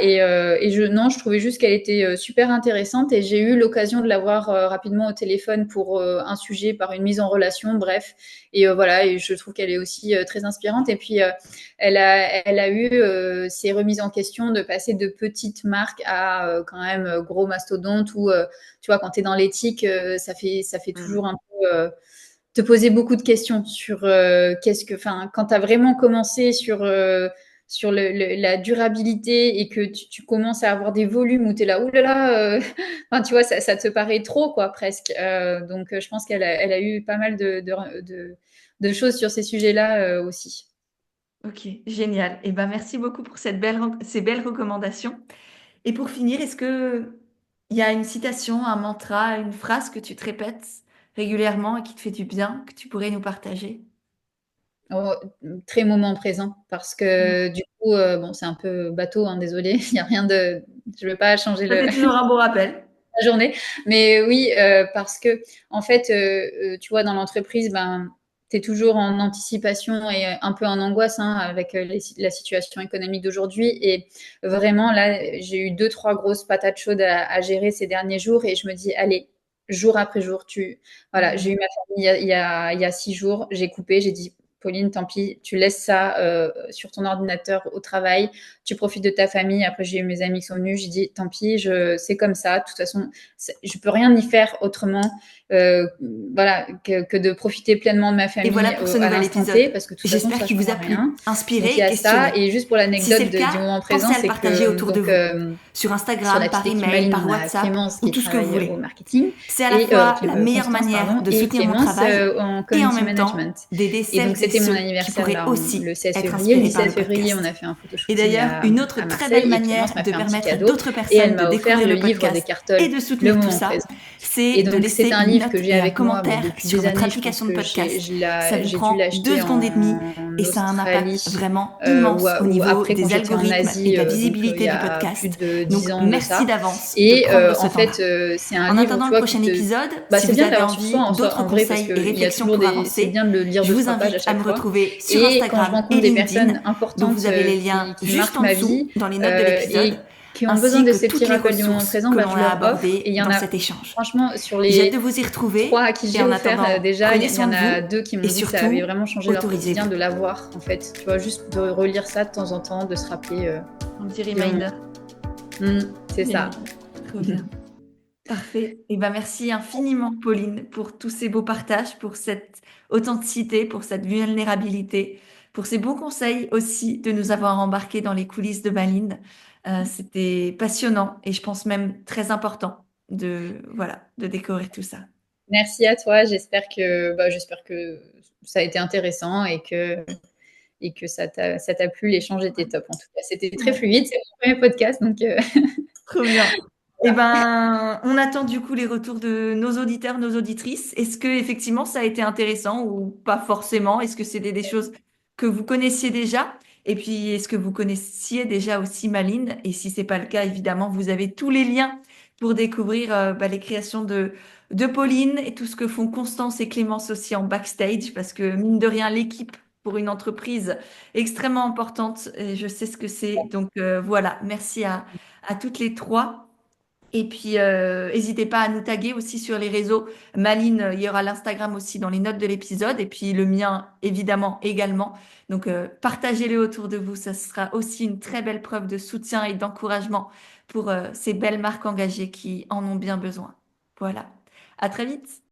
non, je trouvais juste qu'elle était super intéressante et j'ai eu l'occasion de l'avoir rapidement au téléphone pour un sujet par une mise en relation, bref. Et voilà, et je trouve qu'elle est aussi très inspirante. Et puis elle a eu ces remises en question de passer de petites marques à quand même gros mastodontes où tu vois, quand tu es dans l'éthique, ça fait Mm. toujours un peu te poser beaucoup de questions sur enfin, quand tu as vraiment commencé sur la durabilité et que tu commences à avoir des volumes où tu es là, oulala, enfin, tu vois, ça te paraît trop, quoi, presque. Donc, je pense elle a eu pas mal de choses sur ces sujets-là aussi. Ok, génial. Et ben merci beaucoup pour ces belles recommandations. Et pour finir, est-ce que il y a une citation, un mantra, une phrase que tu te répètes régulièrement et qui te fait du bien, que tu pourrais nous partager? Oh, très moment présent parce Mm. que du coup, bon, c'est un peu bateau, hein, désolée, il y a rien de, je veux pas changer Ça le fait toujours un bon rappel. la journée. Mais oui, parce que en fait, tu vois, dans l'entreprise, ben, tu es toujours en anticipation et un peu en angoisse hein, avec la situation économique d'aujourd'hui. Et vraiment, là, j'ai eu deux, trois grosses patates chaudes à gérer ces derniers jours et je me dis, allez, jour après jour, voilà, j'ai eu Mm. ma famille il y a 6 jours, j'ai coupé, j'ai dit, Pauline, tant pis, tu laisses ça sur ton ordinateur au travail, tu profites de ta famille. Après, j'ai eu mes amis qui sont venus, j'ai dit, tant pis, c'est comme ça. De toute façon, je peux rien y faire autrement, euh, voilà, que de profiter pleinement de ma Et voilà famille pour ce à nouvel l'instant T, épisode. parce que de toute façon, J'espère ça qu'il vous change a plu, rien. inspiré Donc il y et a ça. questionné. Et juste pour Si c'est l'anecdote le cas, du moment pensez présent, à le c'est partager que autour de vous, sur sur Instagram, la par petite équipe email, Maline, par on a WhatsApp Clémence ou qui tout ce que vous travaille voulez. au marketing C'est à la et fois la meilleure Constance, manière pardon, de et soutenir mon Clémence travail en et en community même temps management. d'aider Et donc celles et c'était mon ceux qui anniversaire pourraient là, le aussi 16 être février. Le inspirés par 17 le février, on podcast. a fait un photo Et shooting d'ailleurs, une autre à très belle Marseille et manière Clémence m'a de fait un petit permettre à cadeau d'autres et elle personnes de m'a offert découvrir le le livre des podcast et Cartol, de Le soutenir tout moment ça, présent. c'est Et de donc c'est laisser un une livre note que j'ai et un avec moi commentaire depuis sur des votre années. Je pense application de que podcast. Ça vous j'ai dû prend deux l'acheter secondes et demie en et ça a un impact Australie vraiment immense au ou niveau après quand des j'étais en algorithmes et Asie, de la donc il y visibilité du a plus podcast. de Donc 10 ans de merci ça. d'avance de Et prendre ce en fait, temps-là. c'est un En livre, attendant tu le vois, qui prochain te... épisode, Bah, si c'est vous bien de avez l'avoir sur envie soi d'autres en vrai parce conseils et qu'il y a réflexions toujours pour des... C'est avancer, bien de le lire je deux, vous trois pages à invite à chaque me fois. retrouver sur Et quand je Instagram et rencontre des LinkedIn, personnes dont importantes vous avez les liens qui juste marquent en ma dessous vie dans les notes de l'épisode, et qui ont besoin ainsi de que ces petits toutes les rappels du moment ressources présent, que bah, l'on je a leur offre. abordées Et il y en dans a, cet échange. franchement, sur J'ai hâte de les vous y trois retrouver à qui et j'ai en offert attendant, déjà, prenez il y soin en de a vous deux qui et m'ont dit que ça avait surtout, vraiment changé leur quotidien autorisez-vous. de l'avoir, en fait. Tu vois, juste de relire ça de temps en temps, de se rappeler Un petit du moment. reminder. C'est ça. Génial. Trop bien. Parfait. Et ben merci infiniment, Pauline, pour tous ces beaux partages, pour cette authenticité, pour cette vulnérabilité, pour ces beaux conseils aussi de nous avoir embarqués dans les coulisses de Malines. C'était passionnant et je pense même très important voilà, de découvrir tout ça. Merci à toi. J'espère que ça a été intéressant et que ça t'a plu. L'échange était top. En tout cas, c'était très Ouais. fluide. C'est mon premier podcast, donc Trop bien. Eh ben, on attend du coup les retours de nos auditeurs, nos auditrices. Est-ce que effectivement ça a été intéressant ou pas forcément? Est-ce que c'est des choses que vous connaissiez déjà? Et puis, est-ce que vous connaissiez déjà aussi Maline? Et si c'est pas le cas, évidemment, vous avez tous les liens pour découvrir les créations de Pauline et tout ce que font Constance et Clémence aussi en backstage, parce que mine de rien, l'équipe pour une entreprise extrêmement importante et je sais ce que c'est. Donc voilà, merci à toutes les trois. Et puis, n'hésitez pas à nous taguer aussi sur les réseaux. Maline, il y aura l'Instagram aussi dans les notes de l'épisode. Et puis le mien, évidemment, également. Donc, partagez-le autour de vous. Ça sera aussi une très belle preuve de soutien et d'encouragement pour ces belles marques engagées qui en ont bien besoin. Voilà. À très vite.